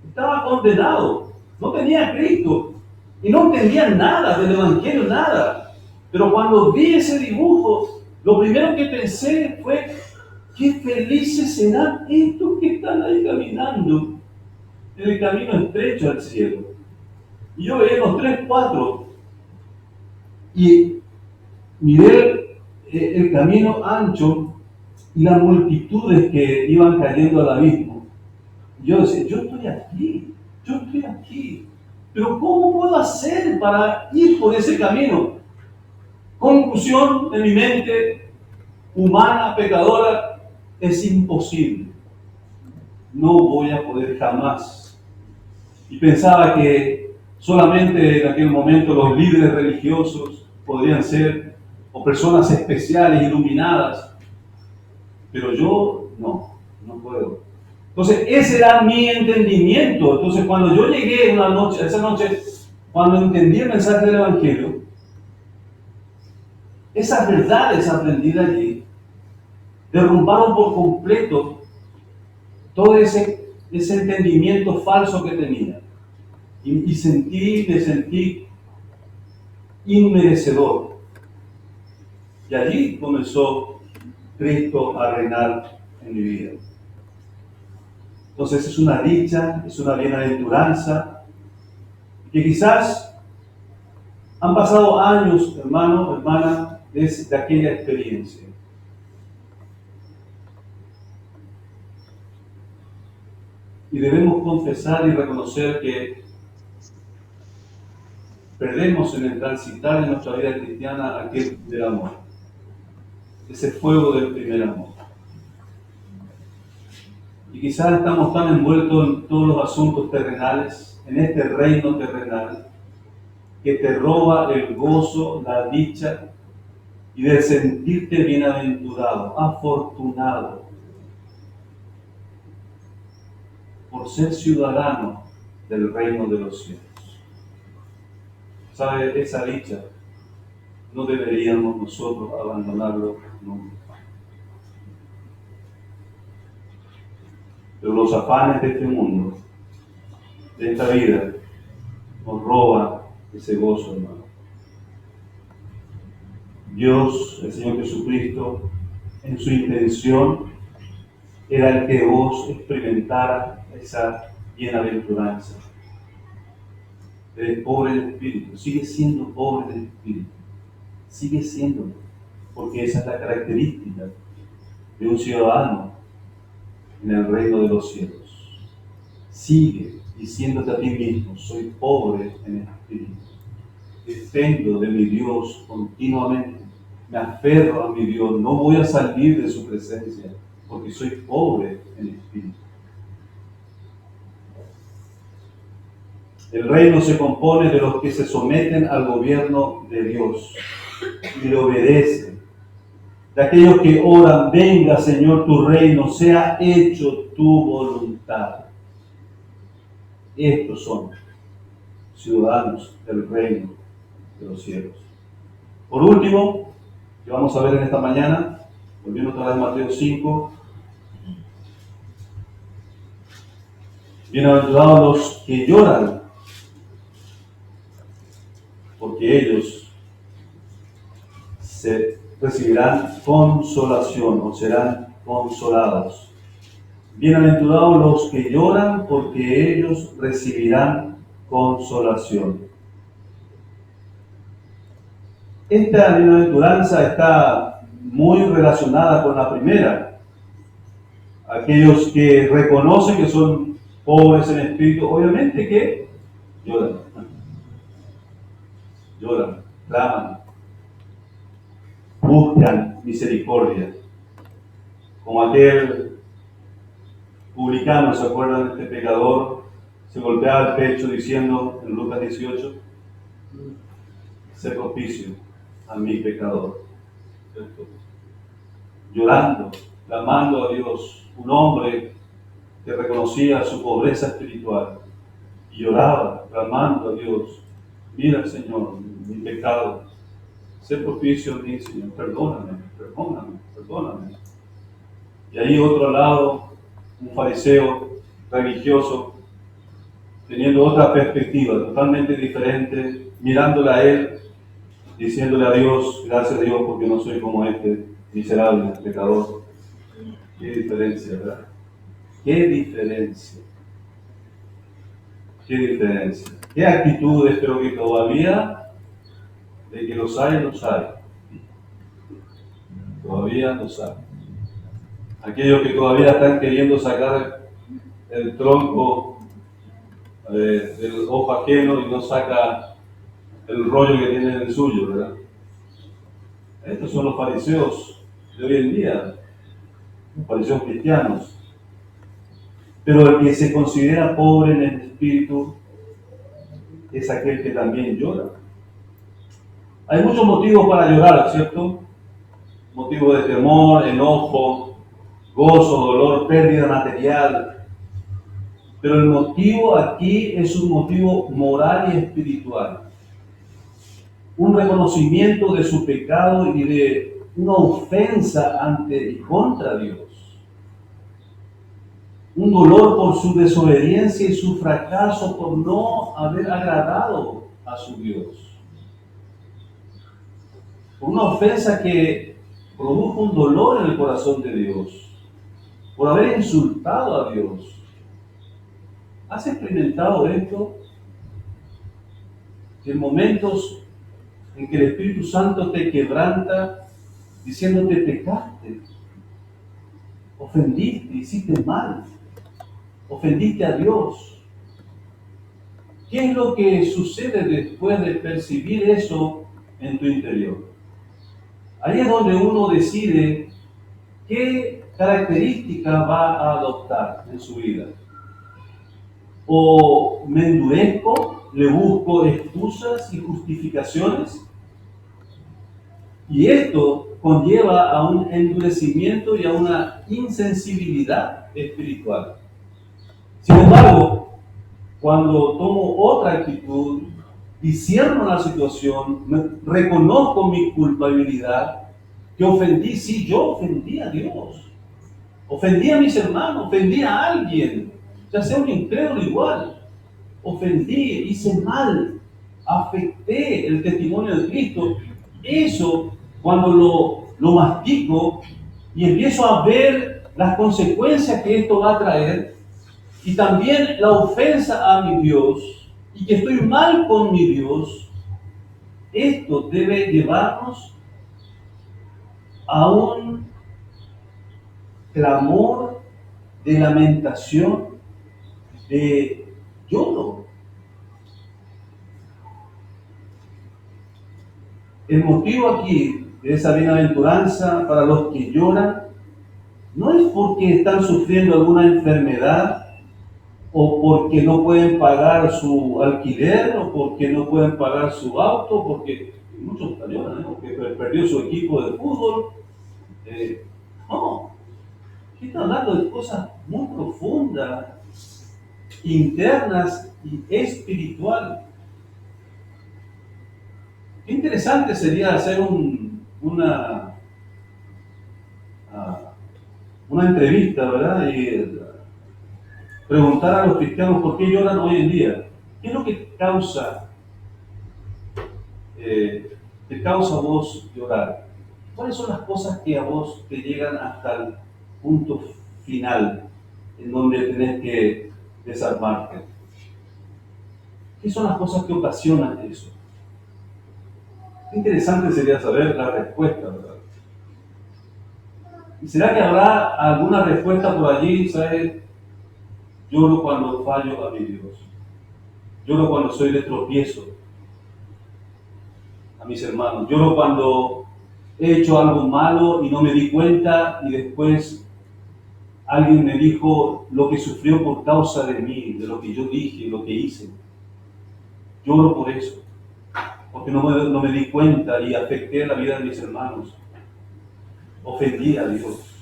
Speaker 1: estaba condenado, no tenía a Cristo, y no entendía nada del Evangelio, nada. Pero cuando vi ese dibujo, lo primero que pensé fue: qué felices serán estos que están ahí caminando en el camino estrecho al cielo. Y yo veía los 3, 4 y miré el camino ancho y las multitudes que iban cayendo al abismo. Y yo decía: yo estoy aquí, pero ¿cómo puedo hacer para ir por ese camino? Conclusión de mi mente humana, pecadora: es imposible. No voy a poder jamás. Y pensaba que solamente en aquel momento los líderes religiosos podrían ser, o personas especiales, iluminadas, pero yo no puedo. Entonces ese era mi entendimiento. Entonces cuando yo llegué esa noche, cuando entendí el mensaje del Evangelio, esas verdades aprendidas allí derrumbaron por completo todo ese entendimiento falso que tenía. Y me sentí inmerecedor. Y allí comenzó Cristo a reinar en mi vida. Entonces es una dicha, es una bienaventuranza, que quizás han pasado años, hermano, hermana, de aquella experiencia. Y debemos confesar y reconocer que perdemos en el transitar en nuestra vida cristiana aquel primer amor, ese fuego del primer amor. Y quizás estamos tan envueltos en todos los asuntos terrenales, en este reino terrenal, que te roba el gozo, la dicha y de sentirte bienaventurado, afortunado, por ser ciudadano del reino de los cielos. ¿Sabe? Esa dicha no deberíamos nosotros abandonarlo nunca. Pero los afanes de este mundo, de esta vida, nos roban ese gozo, hermano. Dios, el Señor Jesucristo, en su intención, era el que vos experimentara esa bienaventuranza. Eres pobre de espíritu, sigue siendo pobre de espíritu, sigue siendo, porque esa es la característica de un ciudadano en el reino de los cielos. Sigue diciéndote a ti mismo, soy pobre en espíritu, dependo de mi Dios continuamente, me aferro a mi Dios, no voy a salir de su presencia, porque soy pobre en espíritu. El reino se compone de los que se someten al gobierno de Dios y le obedecen. De aquellos que oran, venga Señor tu reino, sea hecho tu voluntad. Estos son ciudadanos del reino de los cielos. Por último, que vamos a ver en esta mañana, volviendo otra vez a Mateo 5, bienaventurados los que lloran, porque ellos recibirán consolación o serán consolados. Bienaventurados los que lloran, porque ellos recibirán consolación. Esta bienaventuranza está muy relacionada con la primera. Aquellos que reconocen que son pobres en espíritu, obviamente que lloran. Lloran, claman, buscan misericordia. Como aquel publicano, ¿se acuerdan de este pecador? Se golpeaba el pecho diciendo en Lucas 18, sé propicio a mi pecador. ¿Cierto? Llorando, clamando a Dios, un hombre que reconocía su pobreza espiritual y lloraba, clamando a Dios, mira Señor, mi pecado, sé propicio a mí Señor, perdóname, perdóname, perdóname. Y ahí otro lado, un fariseo religioso, teniendo otra perspectiva totalmente diferente, mirándole a él, diciéndole a Dios, gracias a Dios porque no soy como este miserable pecador. Qué diferencia, ¿verdad? Qué diferencia. Qué diferencia. Qué actitudes, pero que todavía, de que los hay, los hay. Todavía los hay. Aquellos que todavía están queriendo sacar el tronco del ojo ajeno y no saca el rollo que tiene en el suyo, ¿verdad? Estos son los fariseos de hoy en día, los fariseos cristianos. Pero el que se considera pobre en el espíritu es aquel que también llora. Hay muchos motivos para llorar, ¿cierto? Motivos de temor, enojo, gozo, dolor, pérdida material. Pero el motivo aquí es un motivo moral y espiritual. Un reconocimiento de su pecado y de una ofensa ante y contra Dios. Un dolor por su desobediencia y su fracaso por no haber agradado a su Dios. por una ofensa que produjo un dolor en el corazón de Dios, por haber insultado a Dios. ¿Has experimentado esto? En momentos en que el Espíritu Santo te quebranta, diciéndote pecaste, ofendiste, hiciste mal, ofendiste a Dios. ¿Qué es lo que sucede después de percibir eso en tu interior? Ahí es donde uno decide qué características va a adoptar en su vida. O me endurezco, le busco excusas y justificaciones, y esto conlleva a un endurecimiento y a una insensibilidad espiritual. Sin embargo, cuando tomo otra actitud, discierno la situación, reconozco mi culpabilidad, que ofendí, sí, yo ofendí a Dios, ofendí a mis hermanos, ofendí a alguien, ya sea un incrédulo igual, ofendí, hice mal, afecté el testimonio de Cristo. Eso, cuando lo mastico y empiezo a ver las consecuencias que esto va a traer, y también la ofensa a mi Dios, y que estoy mal con mi Dios, esto debe llevarnos a un clamor de lamentación, de lloro. El motivo aquí de esa bienaventuranza para los que lloran no es porque están sufriendo alguna enfermedad, o porque no pueden pagar su alquiler, o porque no pueden pagar su auto, porque muchos lloran, porque perdió su equipo de fútbol. No, aquí está hablando de cosas muy profundas, internas y espirituales. Qué interesante sería hacer una entrevista, ¿verdad? Y preguntar a los cristianos por qué lloran hoy en día. ¿Qué es lo que te causa a vos llorar? ¿Cuáles son las cosas que a vos te llegan hasta el punto final en donde tenés que desarmarte? ¿Qué son las cosas que ocasionan eso? Qué interesante sería saber la respuesta, ¿verdad? ¿Y será que habrá alguna respuesta por allí? ¿Sabes? Lloro cuando fallo a mi Dios. Lloro cuando soy de tropiezo a mis hermanos. Lloro cuando he hecho algo malo y no me di cuenta, y después alguien me dijo lo que sufrió por causa de mí, de lo que yo dije, lo que hice. Lloro por eso, porque no me di cuenta y afecté la vida de mis hermanos. Ofendí a Dios.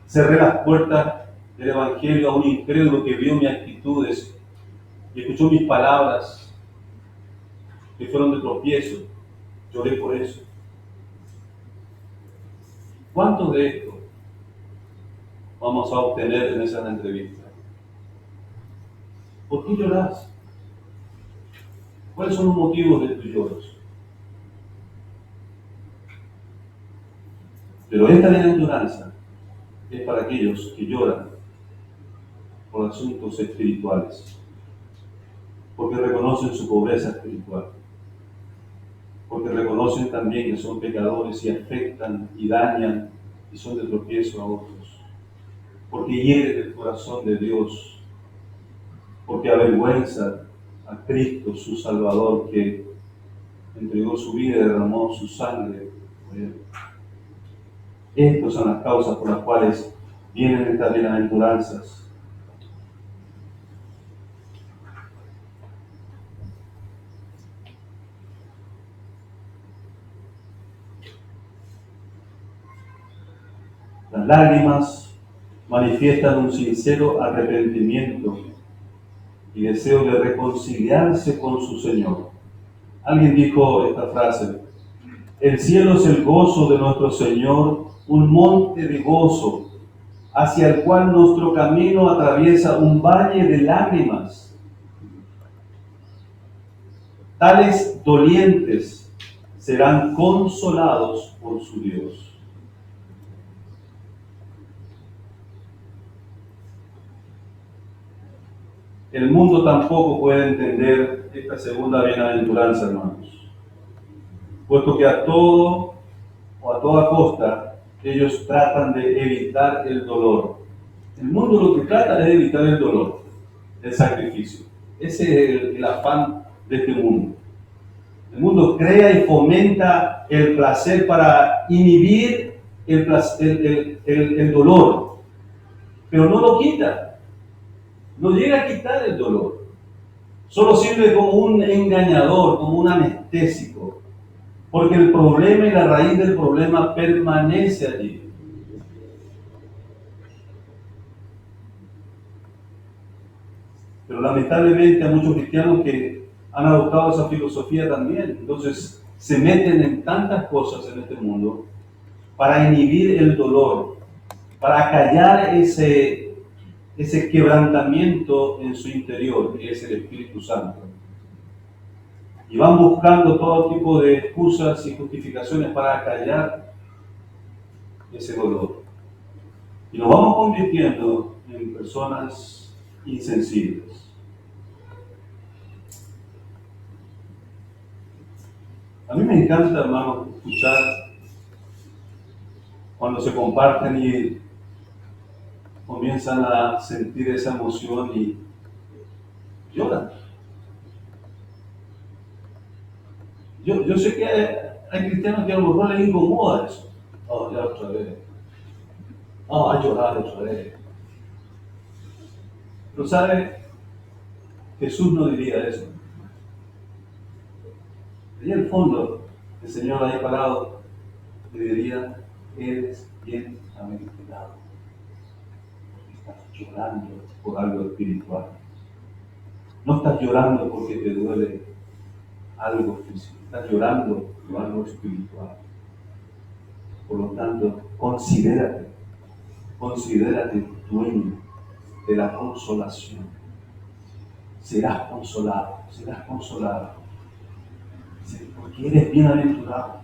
Speaker 1: Cerré las puertas del Evangelio a un incrédulo que vio mis actitudes y escuchó mis palabras, que fueron de tropiezo. Lloré por eso. ¿Cuánto de esto vamos a obtener en esa entrevista? ¿Por qué llorás? ¿Cuáles son los motivos de tus lloros? Pero esta bienaventuranza es para aquellos que lloran por asuntos espirituales, porque reconocen su pobreza espiritual, porque reconocen también que son pecadores y afectan y dañan y son de tropiezo a otros, porque hieren el corazón de Dios, porque avergüenzan a Cristo, su Salvador, que entregó su vida y derramó su sangre por él. Estas son las causas por las cuales vienen estas bienaventuranzas. Las lágrimas manifiestan un sincero arrepentimiento y deseo de reconciliarse con su Señor. Alguien dijo esta frase: el cielo es el gozo de nuestro Señor, un monte de gozo, hacia el cual nuestro camino atraviesa un valle de lágrimas. Tales dolientes serán consolados por su Dios. El mundo tampoco puede entender esta segunda bienaventuranza, hermanos, puesto que a todo o a toda costa ellos tratan de evitar el dolor. El mundo lo que trata es de evitar el dolor, el sacrificio. Ese es el afán de este mundo. El mundo crea y fomenta el placer para inhibir el dolor, pero no lo quita, no llega a quitar el dolor. Solo sirve como un engañador, como un anestésico, porque el problema y la raíz del problema permanece allí. Pero lamentablemente hay muchos cristianos que han adoptado esa filosofía también. Entonces se meten en tantas cosas en este mundo para inhibir el dolor, para callar ese quebrantamiento en su interior, que es el Espíritu Santo. Y van buscando todo tipo de excusas y justificaciones para callar ese dolor. Y nos vamos convirtiendo en personas insensibles. A mí me encanta, hermano, escuchar cuando se comparten y comienzan a sentir esa emoción y lloran. Yo sé que hay cristianos que a lo mejor les incomoda eso. Oh, ya otra vez. Oh, a llorar otra vez. Pero ¿sabe? Jesús no diría eso. Y en el fondo, el Señor ahí parado le diría: eres bienaventurado. Estás llorando por algo espiritual. No estás llorando porque te duele algo físico. Estás llorando por algo espiritual. Por lo tanto, considérate dueño de la consolación. Serás consolado, porque eres bienaventurado.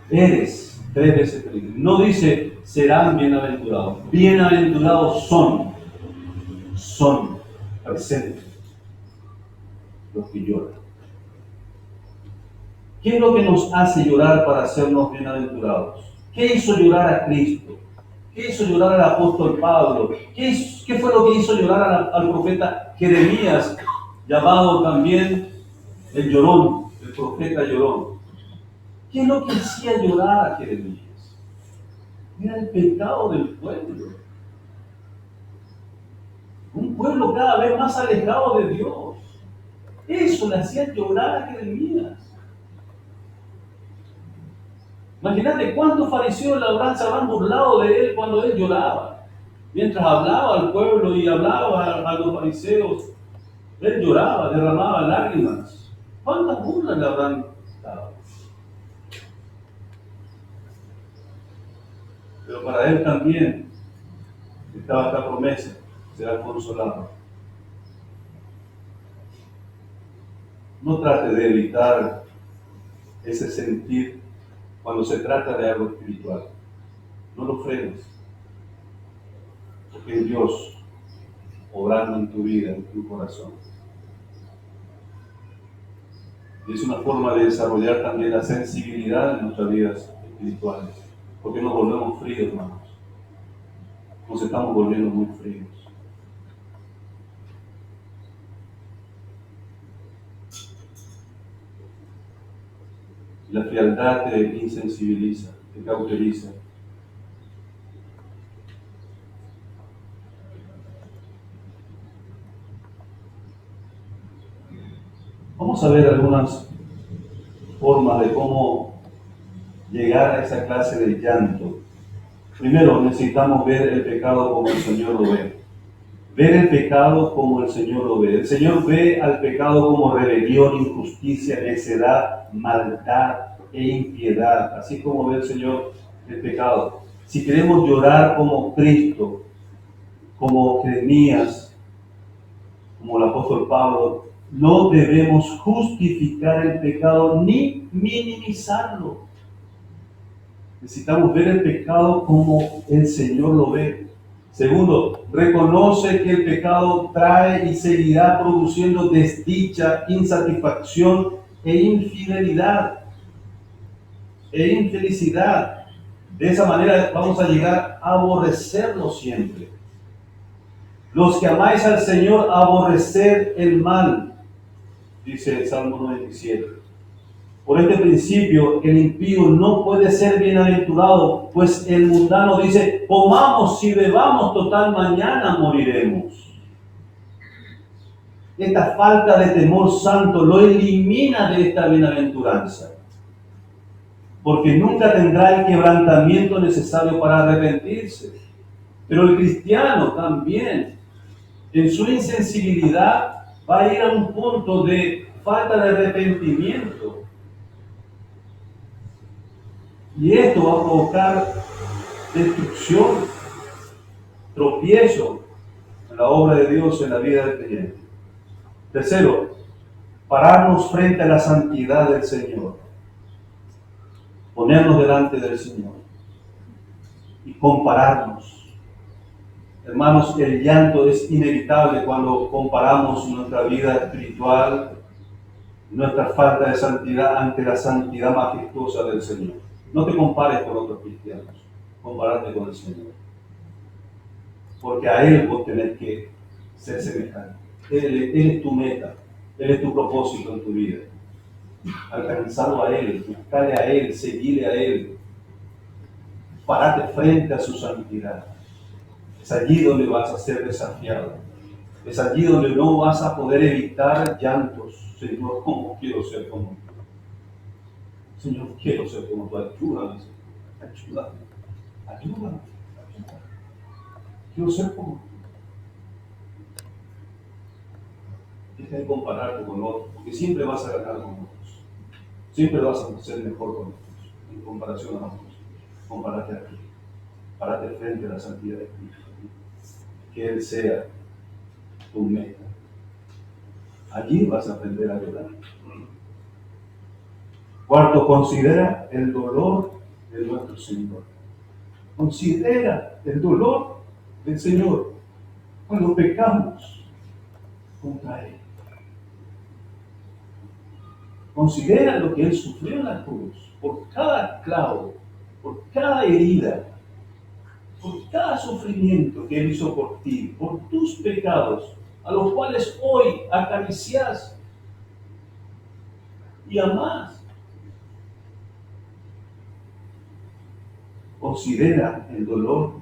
Speaker 1: Eres 3 veces feliz. No dice serán bienaventurados. Bienaventurados son presentes los que lloran. ¿Qué es lo que nos hace llorar para hacernos bienaventurados? ¿Qué hizo llorar a Cristo? ¿Qué hizo llorar al apóstol Pablo? ¿Qué fue lo que hizo llorar al profeta Jeremías, llamado también el llorón, el profeta llorón? ¿Qué es lo que hacía llorar a Jeremías? Era el pecado del pueblo. Un pueblo cada vez más alejado de Dios. Eso le hacía llorar a Jeremías. Imagínate cuántos fariseos se habrán burlado de él cuando él lloraba. Mientras hablaba al pueblo y hablaba a los fariseos, él lloraba, derramaba lágrimas. ¿Cuántas burlas le habrán dado? Pero para él también estaba esta promesa: será consolado. No trate de evitar ese sentir cuando se trata de algo espiritual. No lo frenes, porque es Dios obrando en tu vida, en tu corazón. Y es una forma de desarrollar también la sensibilidad en nuestras vidas espirituales, porque nos volvemos fríos, hermanos. Nos estamos volviendo muy fríos. La frialdad te insensibiliza, te cauteriza. Vamos a ver algunas formas de cómo llegar a esa clase de llanto. Primero, necesitamos ver el pecado como el Señor lo ve. Ver el pecado como el Señor lo ve. El Señor ve al pecado como rebelión, injusticia, necedad, maldad e impiedad. Así como ve el Señor el pecado. Si queremos llorar como Cristo, como Jeremías, como el apóstol Pablo, No debemos justificar el pecado ni minimizarlo. Necesitamos ver el pecado como el Señor lo ve. Segundo, reconoce que el pecado trae y seguirá produciendo desdicha, insatisfacción e infidelidad e infelicidad. De esa manera vamos a llegar a aborrecerlo siempre. Los que amáis al Señor, aborreced el mal, dice el Salmo 97. Por este principio, el impío no puede ser bienaventurado, pues el mundano dice, comamos y bebamos, total, mañana moriremos. Esta falta de temor santo lo elimina de esta bienaventuranza, porque nunca tendrá el quebrantamiento necesario para arrepentirse. Pero el cristiano también, en su insensibilidad, va a ir a un punto de falta de arrepentimiento. Y esto va a provocar destrucción, tropiezo en la obra de Dios en la vida del creyente. Tercero, pararnos frente a la santidad del Señor, ponernos delante del Señor y compararnos. Hermanos, el llanto es inevitable cuando comparamos nuestra vida espiritual, nuestra falta de santidad ante la santidad majestuosa del Señor. No te compares con otros cristianos, compararte con el Señor. Porque a Él vos tenés que ser semejante. Él es tu meta, Él es tu propósito en tu vida. Alcanzarlo a Él, buscarle a Él, seguirle a Él. Parate frente a su santidad. Es allí donde vas a ser desafiado. Es allí donde no vas a poder evitar llantos. Señor, ¿cómo quiero ser como tú? Señor, quiero ser como tú. Ayúdame, Señor. Ayúdame. Quiero ser como tú. Deja de compararte con otros, porque siempre vas a ganar con otros. Siempre vas a ser mejor con otros, en comparación a otros. Compárate a ti. Párate frente a la santidad de Cristo. Que Él sea tu meta. Allí vas a aprender a llorar. Cuarto, considera el dolor de nuestro Señor. Considera el dolor del Señor cuando pecamos contra Él. Considera lo que Él sufrió en la cruz, por cada clavo, por cada herida, por cada sufrimiento que Él hizo por ti, por tus pecados, a los cuales hoy acaricias y amás. Considera el dolor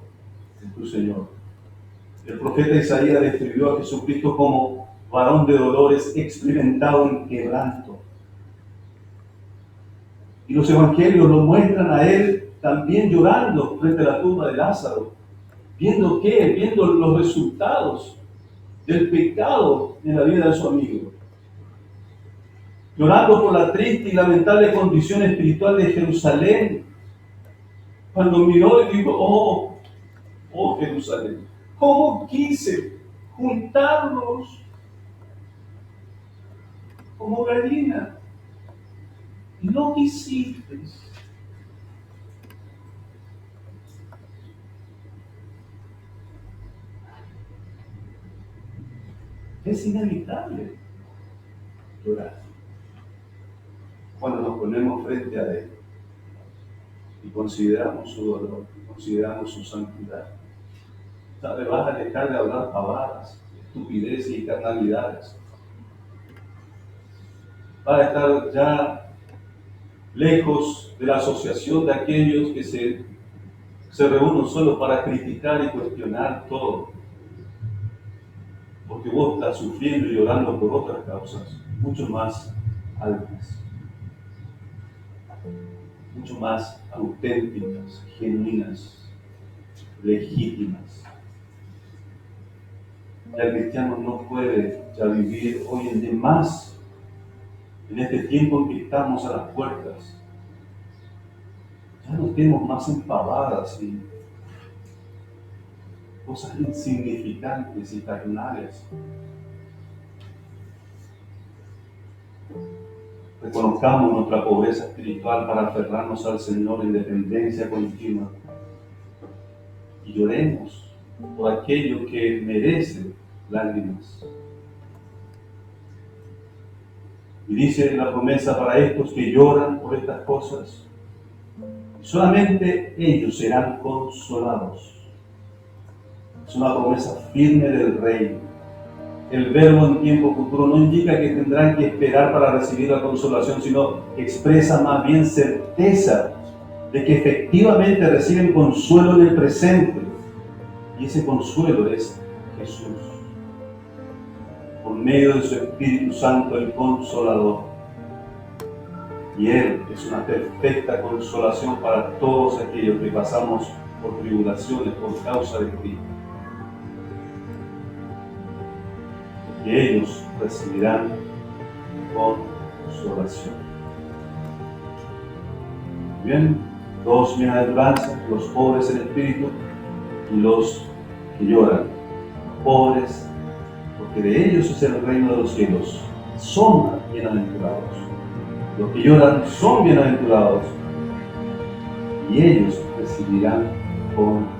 Speaker 1: de tu Señor. El profeta Isaías describió a Jesucristo como varón de dolores, experimentado en quebranto. Y los evangelios lo muestran a Él también llorando frente a la tumba de Lázaro. ¿Viendo qué? Viendo los resultados del pecado en la vida de su amigo. Llorando por la triste y lamentable condición espiritual de Jerusalén. Cuando miró y dijo, oh Jerusalén, ¿cómo quise juntarlos como gallina? Y no quisiste. Es inevitable llorar cuando nos ponemos frente a Él y consideramos su dolor, consideramos su santidad. ¿Sabe? Vas a dejar de hablar pavadas, estupideces y carnalidades. Vas a estar ya lejos de la asociación de aquellos que se reúnen solo para criticar y cuestionar todo. Porque vos estás sufriendo y llorando por otras causas, mucho más altas, mucho más auténticas, genuinas, legítimas. Ya el cristiano no puede ya vivir hoy en día más, en este tiempo en que estamos a las puertas. Ya no estemos más empavadas y cosas insignificantes y carnales. Reconozcamos nuestra pobreza espiritual para aferrarnos al Señor en dependencia continua. Y lloremos por aquello que merece lágrimas. Y dice la promesa para estos que lloran por estas cosas, solamente ellos serán consolados. Es una promesa firme del Rey. El verbo en tiempo futuro no indica que tendrán que esperar para recibir la consolación, sino expresa más bien certeza de que efectivamente reciben consuelo en el presente. Y ese consuelo es Jesús, por medio de su Espíritu Santo, el Consolador. Y Él es una perfecta consolación para todos aquellos que pasamos por tribulaciones por causa de Cristo. Que ellos recibirán consolación. Bien, dos bienaventuranzas, los pobres en espíritu y los que lloran. Pobres, porque de ellos es el reino de los cielos. Son bienaventurados. Los que lloran son bienaventurados y ellos recibirán consolación.